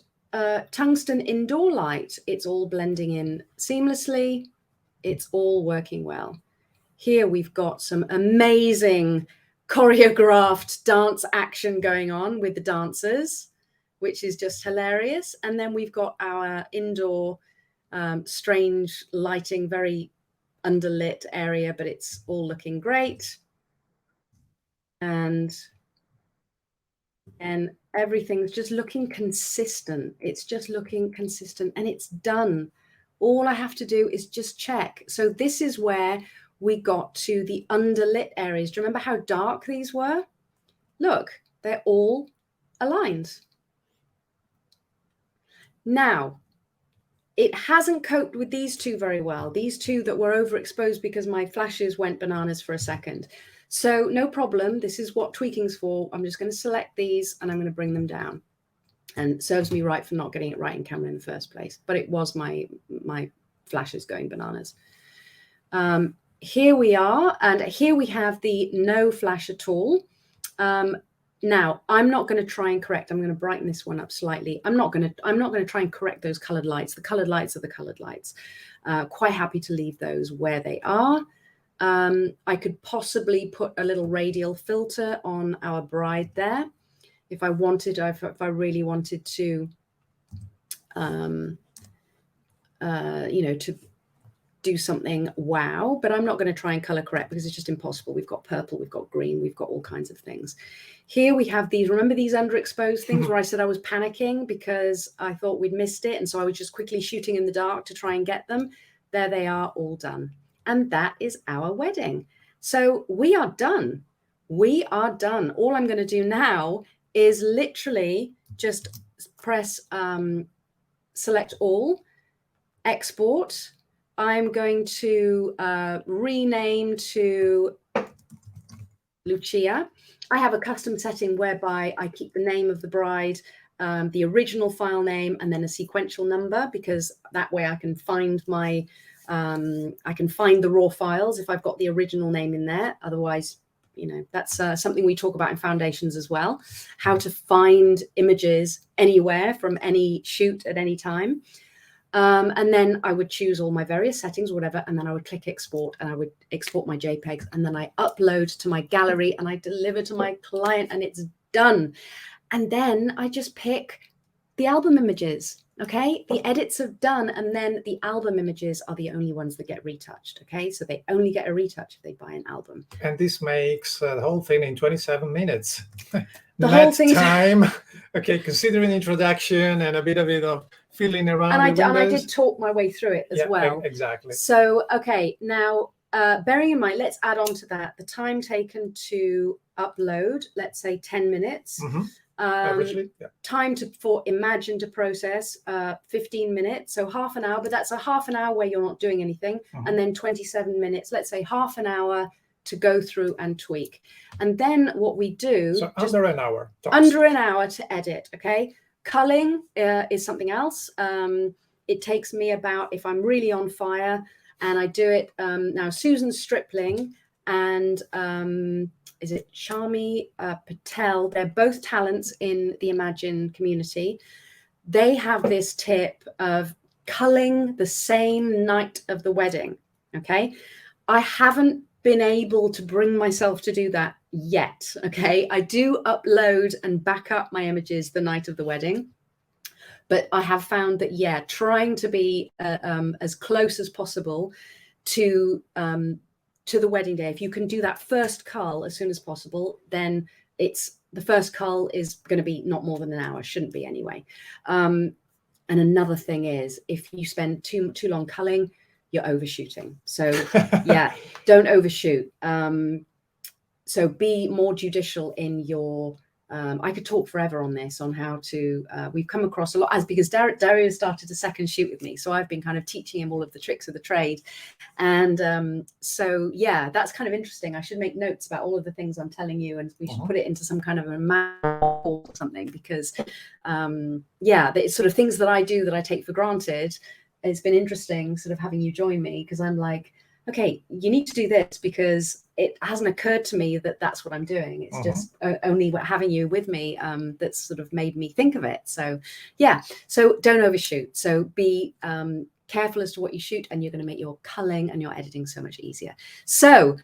tungsten indoor light. It's all blending in seamlessly. It's all working well. Here we've got some amazing choreographed dance action going on with the dancers, which is just hilarious. And then we've got our indoor strange lighting, very underlit area, but it's all looking great. And everything's just looking consistent. It's just looking consistent, and it's done. All I have to do is just check. So this is where we got to the underlit areas. Do you remember how dark these were? Look, they're all aligned. Now, it hasn't coped with these two very well. These two that were overexposed because my flashes went bananas for a second. So no problem. This is what tweaking's for. I'm just going to select these and I'm going to bring them down. And it serves me right for not getting it right in camera in the first place. But it was my flashes going bananas. Here we are. And here we have the no flash at all. Now, I'm not going to try and correct. I'm going to brighten this one up slightly. I'm not going to try and correct those colored lights. The colored lights are the colored lights. Quite happy to leave those where they are. I could possibly put a little radial filter on our bride there if I wanted, if I really wanted to, to do something wow, but I'm not going to try and color correct because it's just impossible. We've got purple, we've got green, we've got all kinds of things. Here we have these, remember these underexposed things where I said I was panicking because I thought we'd missed it. And so I was just quickly shooting in the dark to try and get them. There they are, all done. And that is our wedding. So we are done. We are done. All I'm going to do now is literally just press select all, export. I'm going to rename to Lucia. I have a custom setting whereby I keep the name of the bride, the original file name, and then a sequential number, because that way I can find my I can find the raw files if I've got the original name in there. Otherwise, that's something we talk about in Foundations as well, how to find images anywhere from any shoot at any time. And then I would choose all my various settings or whatever, and then I would click export, and I would export my JPEGs, and then I upload to my gallery and I deliver to my client, and it's done. And then I just pick the album images. Okay, the edits are done, and then the album images are the only ones that get retouched. Okay, so they only get a retouch if they buy an album. And this makes the whole thing in 27 minutes. The whole thing time. Okay, considering introduction and a bit of feeling around. And I did talk my way through it as well. Exactly. So, okay, now bearing in mind, let's add on to that the time taken to upload, let's say 10 minutes. Averagely, time for Imagen to process 15 minutes, so half an hour, but that's a half an hour where you're not doing anything. And then 27 minutes, let's say half an hour to go through and tweak. And then what we do, so under an hour to edit. Okay, culling is something else. It takes me about, if I'm really on fire, and I do it now, Susan Stripling and is it Shami Patel? They're both talents in the Imagen community. They have this tip of culling the same night of the wedding. Okay, I haven't been able to bring myself to do that yet. Okay, I do upload and back up my images the night of the wedding, but I have found that trying to be as close as possible to the wedding day. If you can do that first cull as soon as possible, then the first cull is going to be not more than an hour, shouldn't be anyway. And another thing is, if you spend too long culling, you're overshooting. So don't overshoot. So be more judicial in your I could talk forever on this, on how to we've come across a lot, because Dario started a second shoot with me, so I've been kind of teaching him all of the tricks of the trade. And so that's kind of interesting. I should make notes about all of the things I'm telling you, and we should put it into some kind of a manual or something, because it's sort of things that I do that I take for granted. It's been interesting sort of having you join me, because I'm like, okay, you need to do this, because it hasn't occurred to me that that's what I'm doing. It's just only having you with me that's sort of made me think of it. So so don't overshoot. So be careful as to what you shoot, and you're going to make your culling and your editing so much easier. So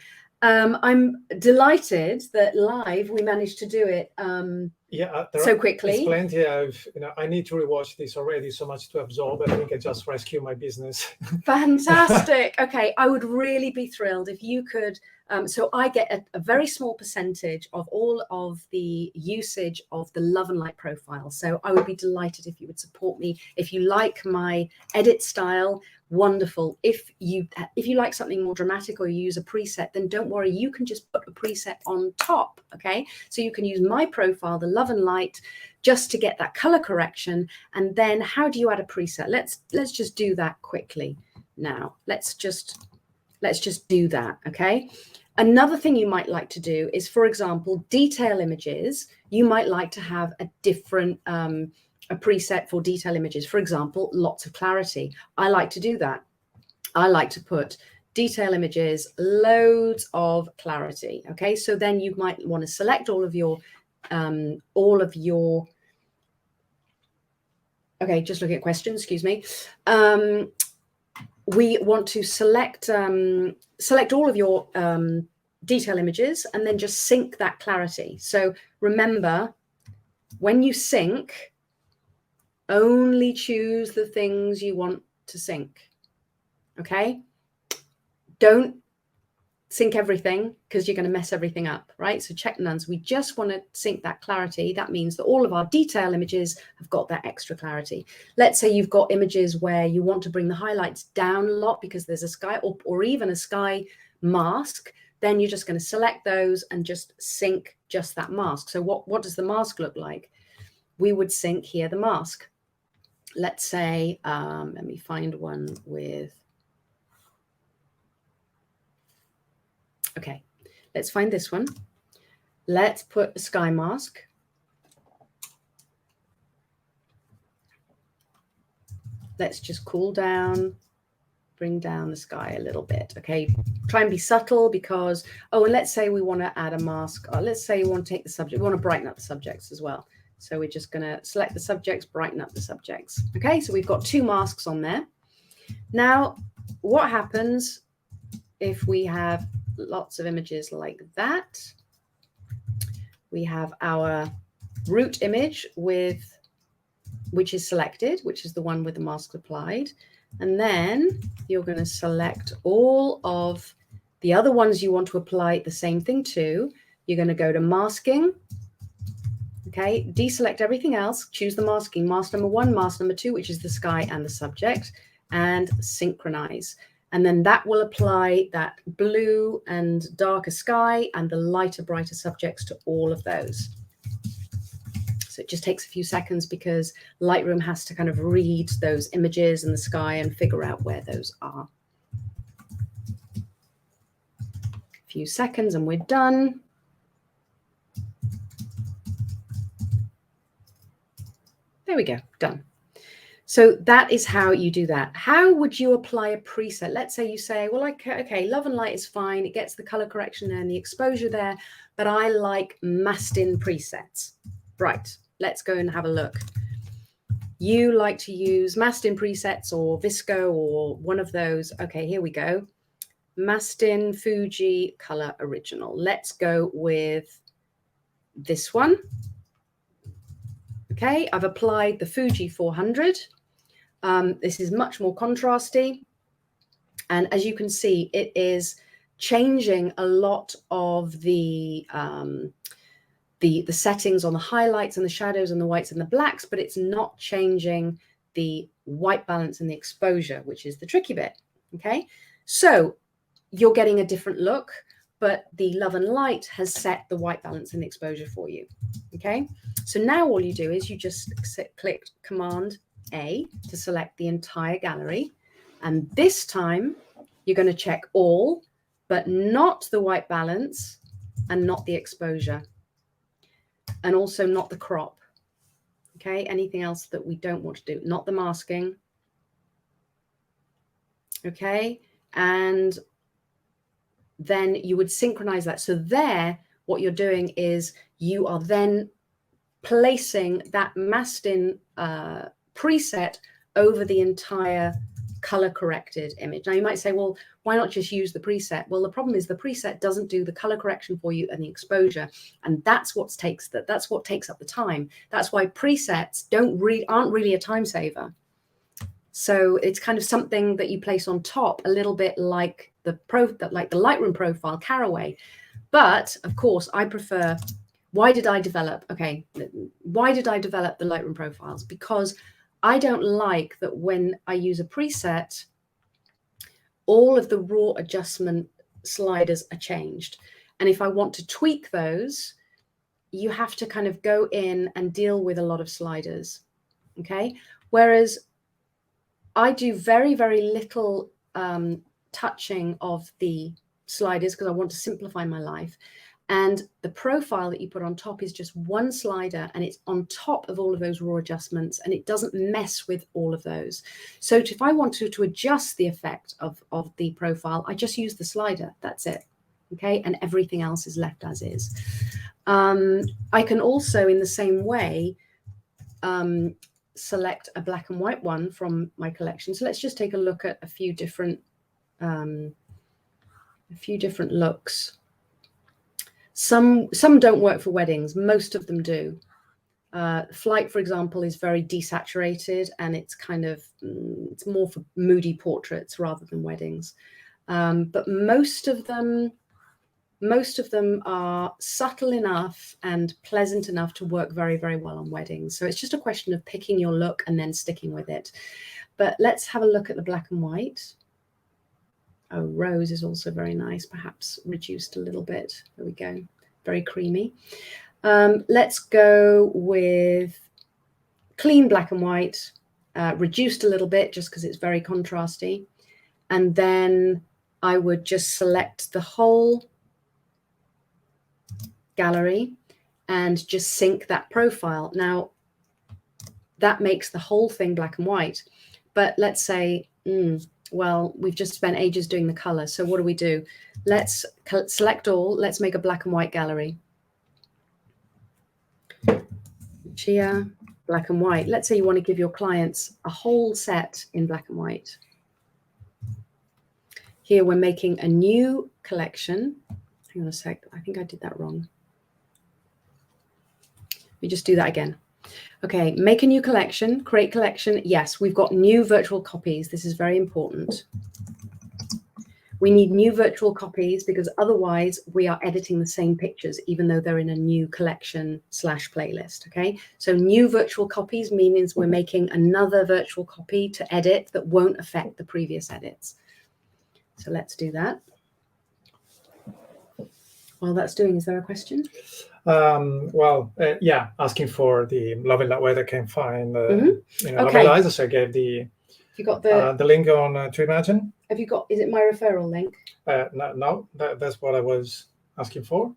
I'm delighted that live we managed to do it so quickly. There's plenty of, I need to rewatch this already, so much to absorb. I think I just rescue my business. Fantastic. Okay, I would really be thrilled if you could. So I get a very small percentage of all of the usage of the Love and Light profile. So I would be delighted if you would support me. If you like my edit style, wonderful. If you like something more dramatic, or you use a preset, then don't worry, you can just put a preset on top. Okay, so you can use my profile, the Love and Light, just to get that color correction. And then how do you add a preset? Let's just do that quickly now. Let's just do that. Okay, another thing you might like to do is, for example, detail images. You might like to have a different a preset for detail images. For example, lots of clarity. I like to do that. I like to put detail images, loads of clarity. Okay, so then you might want to select all of your okay, just looking at questions, excuse me. We want to select all of your detail images, and then just sync that clarity. So remember, when you sync, only choose the things you want to sync. Okay, don't sync everything, because you're going to mess everything up, right? So check none. We just want to sync that clarity. That means that all of our detail images have got that extra clarity. Let's say you've got images where you want to bring the highlights down a lot because there's a sky, or even a sky mask. Then you're just going to select those and just sync just that mask. So what does the mask look like? We would sync here the mask. Let's say, let me find one with, okay, let's find this one. Let's put a sky mask. Let's just cool down, bring down the sky a little bit. Okay, try and be subtle, because, and let's say we want to add a mask. Or let's say we want to take the subject, we want to brighten up the subjects as well. So we're just going to select the subjects, brighten up the subjects. Okay, so we've got two masks on there. Now, what happens if we have lots of images like that? We have our root image with which is selected, which is the one with the mask applied. And then you're going to select all of the other ones you want to apply the same thing to. You're going to go to masking. Okay, deselect everything else, choose the masking, mask number 1, mask number 2, which is the sky and the subject, and synchronize. And then that will apply that blue and darker sky and the lighter, brighter subjects to all of those. So it just takes a few seconds because Lightroom has to kind of read those images in the sky and figure out where those are. A few seconds and we're done. There we go, done. So that is how you do that. How would you apply a preset? Let's say you say, well, okay, love and light is fine. It gets the color correction there and the exposure there, but I like masked in presets. Right, let's go and have a look. You like to use masked in presets or Visco or one of those. Okay, here we go. Masked in Fuji Color Original. Let's go with this one. Okay, I've applied the Fuji 400. This is much more contrasty. And as you can see, it is changing a lot of the settings on the highlights and the shadows and the whites and the blacks, but it's not changing the white balance and the exposure, which is the tricky bit. Okay, so you're getting a different look, but the love and light has set the white balance and the exposure for you. Okay, so now all you do is you just click Command A to select the entire gallery. And this time you're going to check all, but not the white balance and not the exposure. And also not the crop. Okay, anything else that we don't want to do, not the masking. Okay, and then you would synchronize that. So there, what you're doing is you are then placing that masked in preset over the entire color corrected image. Now you might say, well, why not just use the preset? Well, the problem is the preset doesn't do the color correction for you and the exposure, and that's what takes up the time. That's why presets aren't really a time saver. So it's kind of something that you place on top, a little bit like the Lightroom profile caraway. But of course, I prefer. Why did I develop? Okay, why did I develop the Lightroom profiles? Because I don't like that when I use a preset, all of the raw adjustment sliders are changed. And if I want to tweak those, you have to kind of go in and deal with a lot of sliders. Okay, whereas I do very, very little touching of the sliders because I want to simplify my life. And the profile that you put on top is just one slider, and it's on top of all of those raw adjustments, and it doesn't mess with all of those. So if I want to adjust the effect of the profile, I just use the slider. That's it. Okay, and everything else is left as is. I can also, in the same way, select a black and white one from my collection. So let's just take a look at a few different looks. Some don't work for weddings. Most of them do. Flight, for example, is very desaturated, and it's kind of it's more for moody portraits rather than weddings. But most of them are subtle enough and pleasant enough to work very, very well on weddings. So it's just a question of picking your look and then sticking with it. But let's have a look at the black and white. Oh, rose is also very nice, perhaps reduced a little bit. There we go, very creamy. Let's go with clean black and white, reduced a little bit just because it's very contrasty. And then I would just select the whole gallery and just sync that profile. Now, that makes the whole thing black and white. But let's say, well, we've just spent ages doing the color. So what do? Let's select all. Let's make a black and white gallery. Chia, black and white. Let's say you want to give your clients a whole set in black and white. Here we're making a new collection. Hang on a sec. I think I did that wrong. We just do that again. Okay, make a new collection, create collection. Yes, we've got new virtual copies. This is very important. We need new virtual copies because otherwise we are editing the same pictures, even though they're in a new collection / playlist. Okay, so new virtual copies means we're making another virtual copy to edit that won't affect the previous edits. So let's do that. While that's doing, is there a question? Yeah, asking for the Love and Light where they can find Okay. Love and Light. So I gave you got the link on to Imagen. Have you got? Is it my referral link? No, that's what I was asking for.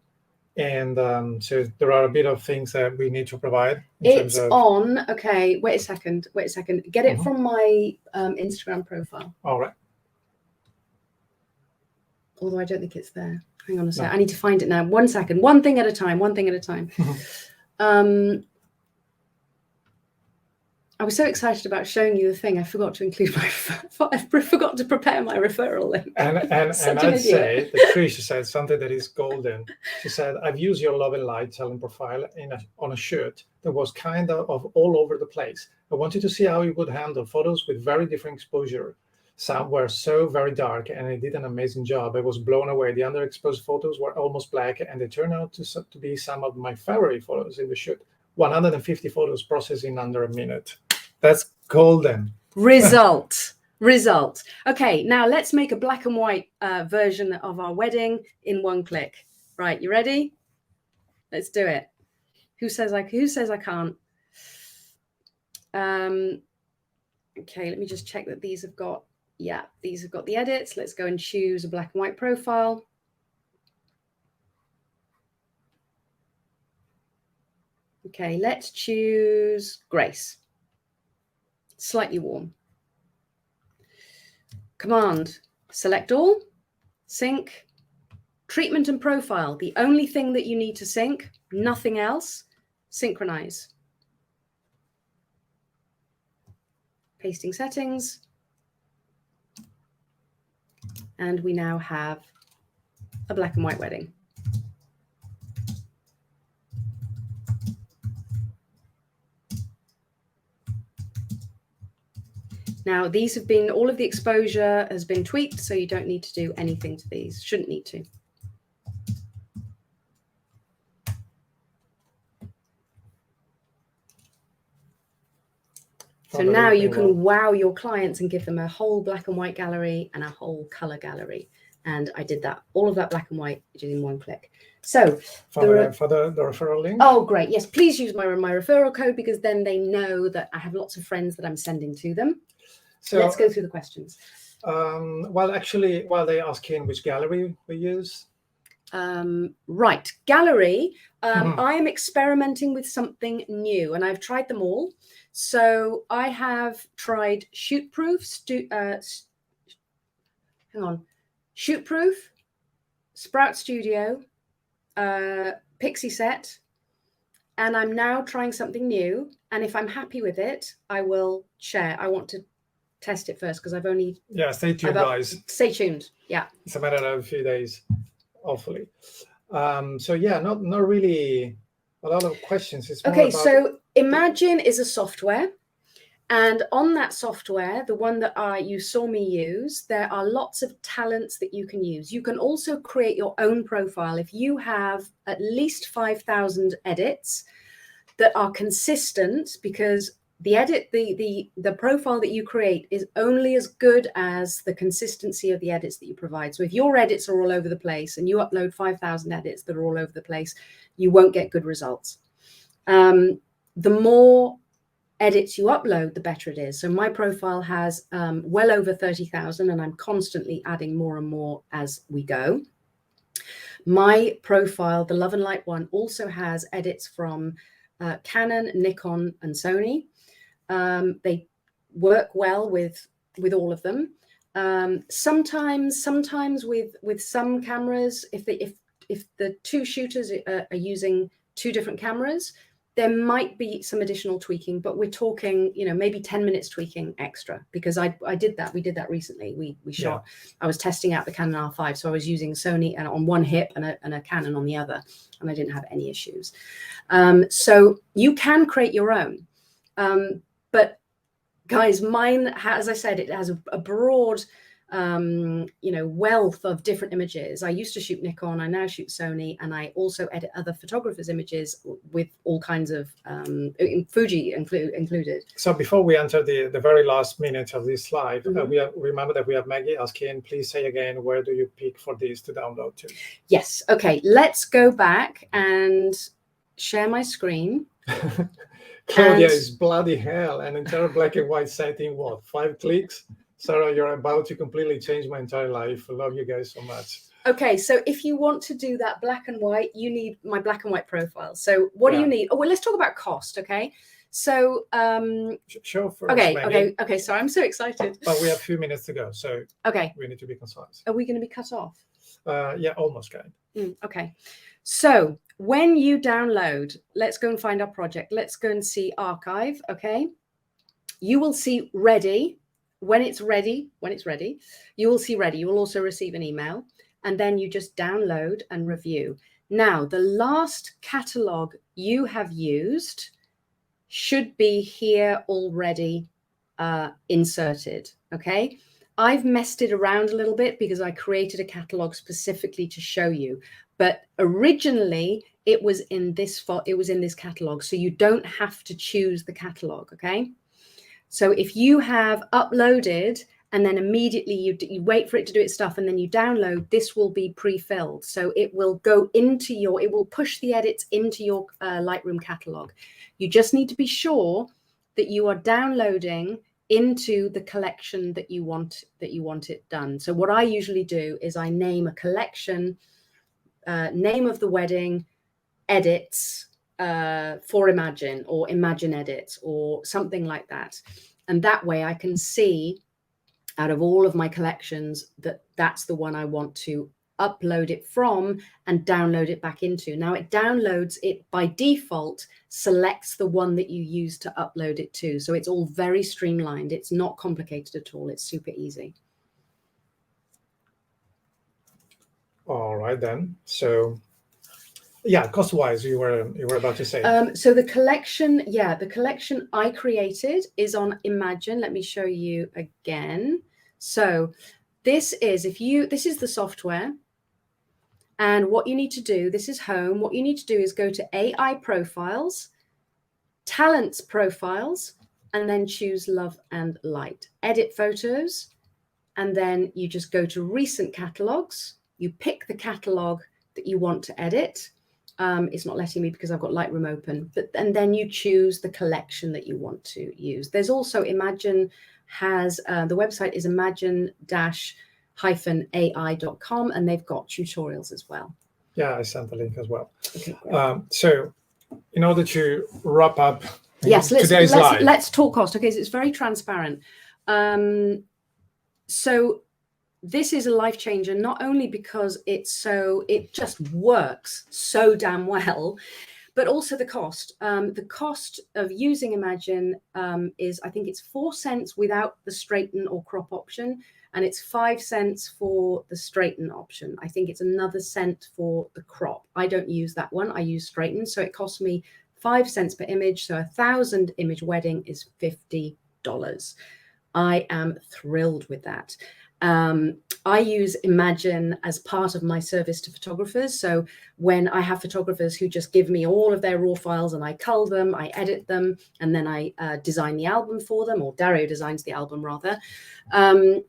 And so there are a bit of things that we need to provide. It's on. Okay, wait a second. Get it from my Instagram profile. All right. Although I don't think it's there. Hang on a sec. I need to find it now. 1 second. One thing at a time. I was so excited about showing you the thing. I forgot to include I forgot to prepare my referral link. And I'd say that Tricia said something that is golden. She said, "I've used your Love and Light talent profile on a shirt that was kind of all over the place. I wanted to see how you would handle photos with very different exposure. Some were so very dark, and I did an amazing job. I was blown away. The underexposed photos were almost black, and they turned out to be some of my favorite photos in the shoot. 150 photos processed in under a minute." That's golden. Result. Okay, now let's make a black and white version of our wedding in one click. Right, you ready? Let's do it. Who says I can't? Okay, let me just check that these have got the edits. Let's go and choose a black and white profile. Okay, let's choose Grace. Slightly warm. Command, select all, sync, treatment and profile. The only thing that you need to sync, nothing else, synchronize. Pasting settings. And we now have a black and white wedding. Now, these have been, all of the exposure has been tweaked, so you don't need to do anything to these. Shouldn't need to. So now you can wow your clients and give them a whole black and white gallery and a whole color gallery. And I did that, all of that black and white in one click. So for the referral link. Oh, great. Yes, please use my referral code, because then they know that I have lots of friends that I'm sending to them. So let's go through the questions. Well, actually, while they're asking which gallery we use. Right, gallery. I am experimenting with something new, and I've tried them all. So I have tried Shootproof, Shootproof, Sprout Studio, Pixie Set, and I'm now trying something new. And if I'm happy with it, I will share. I want to test it first because I've only stay tuned, guys. Stay tuned. Yeah, it's a matter of a few days, hopefully. So yeah, not really a lot of questions. It's okay. So Imagen is a software, and on that software, the one that you saw me use, there are lots of talents that you can use. You can also create your own profile if you have at least 5,000 edits that are consistent, because the profile that you create is only as good as the consistency of the edits that you provide. So if your edits are all over the place and you upload 5,000 edits that are all over the place, you won't get good results. The more edits you upload, the better it is. So my profile has well over 30,000, and I'm constantly adding more and more as we go. My profile, the Love and Light one, also has edits from Canon, Nikon, and Sony. They work well with all of them. Sometimes with some cameras, if the two shooters are using two different cameras, there might be some additional tweaking, but we're talking, you know, maybe 10 minutes tweaking extra, because I did that. We did that recently. We shot, I was testing out the Canon R5. So I was using Sony and on one hip and a Canon on the other, and I didn't have any issues. So you can create your own. But guys, mine, as I said, it has a broad, you know, wealth of different images. I used to shoot Nikon, I now shoot Sony, and I also edit other photographers' images with all kinds of Fuji included. So before we enter the very last minute of this slide, remember that we have Maggie asking, please say again, where do you pick for these to download to? Yes. Okay, let's go back and share my screen. Claudia is bloody hell, an entire black and white setting, what, 5 clicks? Sarah, you're about to completely change my entire life. I love you guys so much. Okay, so if you want to do that black and white, you need my black and white profile. So what do you need? Oh, well, let's talk about cost, okay? So sure, first, okay, sorry, I'm so excited. But we have a few minutes to go, so okay, we need to be concise. Are we going to be cut off? Yeah, almost kind. Okay, so when you download, let's go and find our project. Let's go and see archive, okay? You will see ready. When it's ready, you will see ready. You will also receive an email, and then you just download and review. Now, the last catalog you have used should be here already inserted, okay? I've messed it around a little bit because I created a catalog specifically to show you, but originally it was in this catalog, so you don't have to choose the catalog, okay? So if you have uploaded and then immediately you wait for it to do its stuff and then you download, this will be pre-filled. So it will go into it will push the edits into your Lightroom catalog. You just need to be sure that you are downloading into the collection that you want it done. So what I usually do is I name a collection, name of the wedding, edits, for Imagen or Imagen edits or something like that. And that way I can see out of all of my collections that that's the one I want to upload it from and download it back into. Now it downloads it by default, selects the one that you use to upload it to. So it's all very streamlined. It's not complicated at all. It's super easy. All right then. So yeah, cost-wise, you were about to say. So the collection, the collection I created is on Imagen. Let me show you again. So this is this is the software, and what you need to do, this is home. What you need to do is go to AI profiles, talents profiles, and then choose love and light, edit photos, and then you just go to recent catalogs. You pick the catalog that you want to edit. It's not letting me because I've got Lightroom open, and then you choose the collection that you want to use. There's also Imagen has, the website is imagen-ai.com, and they've got tutorials as well. Yeah, I sent the link as well. Okay, so in order to wrap up today's live, let's talk cost. Okay, so it's very transparent. So this is a life changer, not only because it just works so damn well, but also the cost. The cost of using Imagen is, I think it's 4 cents without the straighten or crop option, and it's 5 cents for the straighten option. I think it's another cent for the crop. I don't use that one. I use straighten, so it costs me 5 cents per image. So 1,000 image wedding is $50. I am thrilled with that. I use Imagen as part of my service to photographers. So when I have photographers who just give me all of their raw files and I cull them, I edit them, and then I design the album for them, or Dario designs the album rather. I'm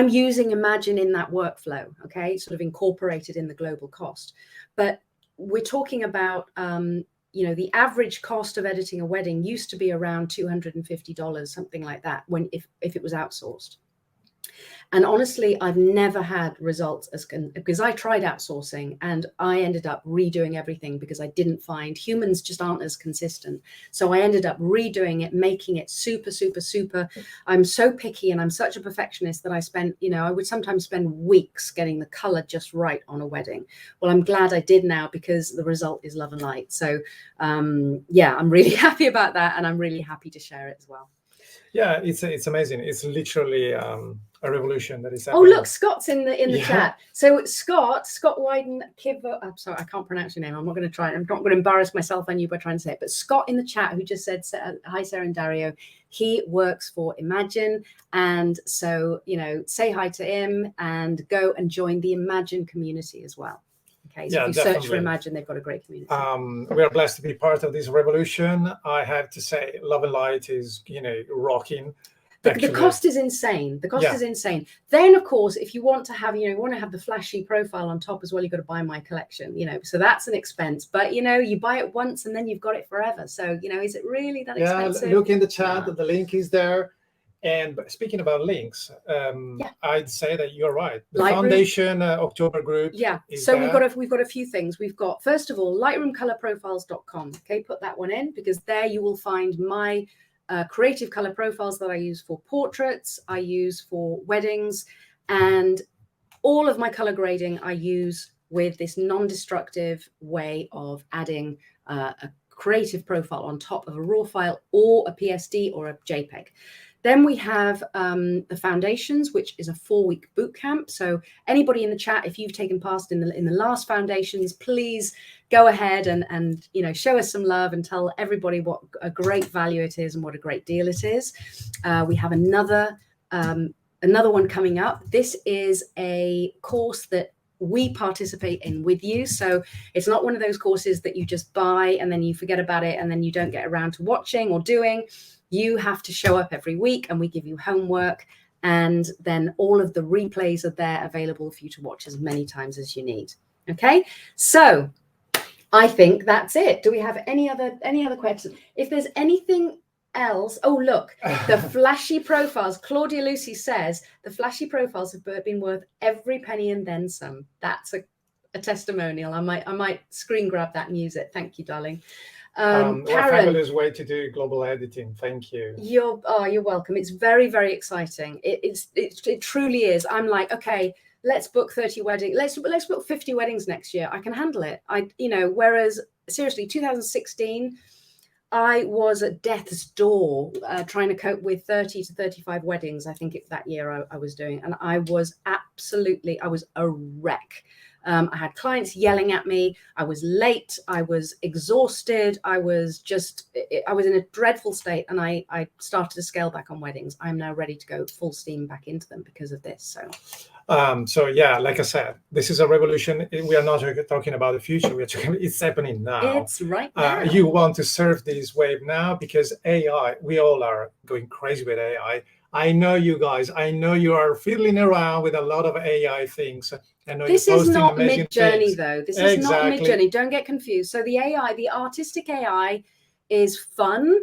using Imagen in that workflow, okay, sort of incorporated in the global cost. But we're talking about, you know, the average cost of editing a wedding used to be around $250, something like that, if it was outsourced. And honestly, I've never had results because I tried outsourcing and I ended up redoing everything because I didn't find humans just aren't as consistent. So I ended up redoing it, making it super, super, super. I'm so picky and I'm such a perfectionist that I spent, I would sometimes spend weeks getting the color just right on a wedding. Well, I'm glad I did now because the result is love and light. So yeah, I'm really happy about that. And I'm really happy to share it as well. Yeah, it's amazing. It's literally a revolution that is Oh, happening. look, Scott's in the chat. So Scott Wyden Kivo, I'm sorry, I can't pronounce your name. I'm not going to try. I'm not going to embarrass myself on you by trying to say it. But Scott in the chat, who just said, hi, Sarah and Dario, he works for Imagen. And so, say hi to him and go and join the Imagen community as well. Okay, so if you search for Imagen, they've got a great community. We are blessed to be part of this revolution. I have to say, Love and Light is, rocking. The cost is insane. The cost is insane. Then, of course, if you want to have, the flashy profile on top as well, you've got to buy my collection, so that's an expense. But, you buy it once and then you've got it forever. So, is it really that expensive? Look in the chat. The link is there. And speaking about links, I'd say that you're right. The Lightroom Foundation October group. Yeah. So we've got a few things. We've got, first of all, lightroomcolorprofiles.com. Okay, put that one in because there you will find my creative color profiles that I use for portraits, I use for weddings, and all of my color grading I use with this non-destructive way of adding a creative profile on top of a raw file or a PSD or a JPEG. Then we have the foundations, which is a 4-week boot camp. So anybody in the chat, if you've taken part in the last foundations, please go ahead and show us some love and tell everybody what a great value it is and what a great deal it is. We have another one coming up. This is a course that we participate in with you. So it's not one of those courses that you just buy and then you forget about it and then you don't get around to watching or doing. You have to show up every week and we give you homework, and then all of the replays are there available for you to watch as many times as you need. Okay, so I think that's it. Do we have any other questions? If there's anything else, oh look, the flashy profiles. Claudia Lucy says the flashy profiles have been worth every penny and then some. That's a testimonial. I might screen grab that and use it. Thank you, darling. Karen, what a fabulous way to do global editing. Thank you. You're welcome. It's very, very exciting. It truly is. I'm like, okay, let's book 30 weddings. Let's book 50 weddings next year. I can handle it. Whereas seriously, 2016, I was at death's door trying to cope with 30 to 35 weddings. I think that year I was doing, and I was a wreck. I had clients yelling at me. I was late. I was exhausted. I was in a dreadful state. And I started to scale back on weddings. I'm now ready to go full steam back into them because of this. So yeah, like I said, this is a revolution. We are not talking about the future. It's happening now. It's right now. You want to surf this wave now because AI, we all are going crazy with AI. I know you guys. I know you are fiddling around with a lot of AI things. This is not Mid-Journey, though. This is not Mid-Journey. Don't get confused. So the AI, the artistic AI, is fun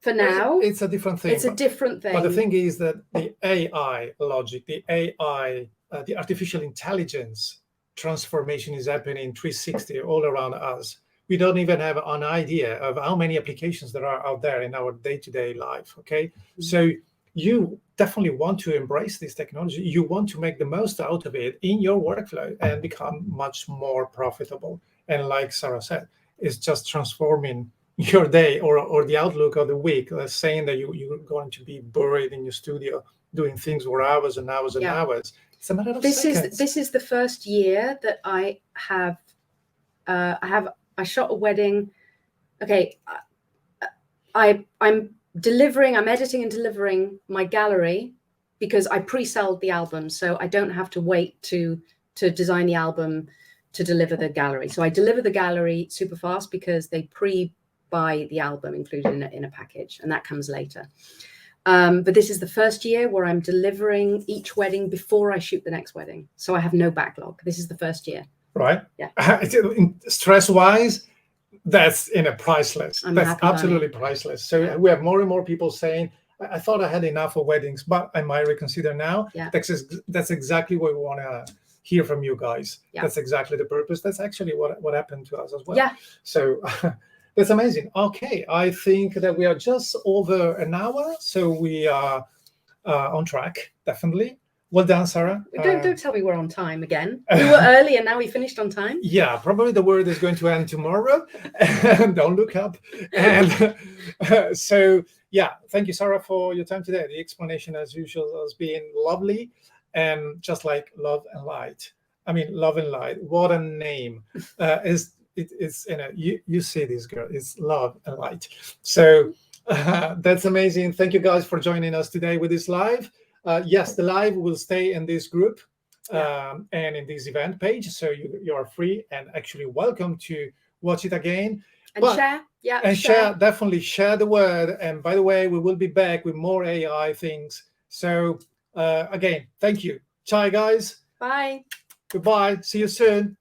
for now. It's a different thing. It's a different thing. But the thing is that the AI logic, the AI, the artificial intelligence transformation is happening 360 all around us. We don't even have an idea of how many applications there are out there in our day-to-day life. Okay, so you definitely want to embrace this technology. You want to make the most out of it in your workflow and become much more profitable. And like Sarah said, it's just transforming your day or the outlook of the week, saying that you're going to be buried in your studio doing things for hours and hours and hours. It's a matter of seconds. This is the first year that I have I shot a wedding. Okay, I'm editing and delivering my gallery because I pre-sold the album, so I don't have to wait to design the album to deliver the gallery. So I deliver the gallery super fast because they pre-buy the album included in a package, and that comes later. But this is the first year where I'm delivering each wedding before I shoot the next wedding, so I have no backlog. This is the first year. Right? Yeah. Stress-wise, that's priceless. That's absolutely priceless. So we have more and more people saying, I thought I had enough for weddings, but I might reconsider now. Yeah. That's exactly what we want to hear from you guys. Yeah. That's exactly the purpose. That's actually what happened to us as well. Yeah. So that's amazing. Okay, I think that we are just over an hour, so we are on track, definitely. Well done, Sarah. Don't tell me we're on time again. We were early and now we finished on time. Yeah, probably the world is going to end tomorrow. Don't look up. And so, yeah, thank you, Sarah, for your time today. The explanation, as usual, has been lovely, and just like Love and Light. I mean, Love and Light. What a name! It's you see this, girl. It's Love and Light. So that's amazing. Thank you guys for joining us today with this live. Yes, the live will stay in this group and in this event page, so you are free and actually welcome to watch it again. And share. Yeah, and definitely share the word. And by the way, we will be back with more AI things. So again, thank you. Ciao, guys. Bye. Goodbye. See you soon.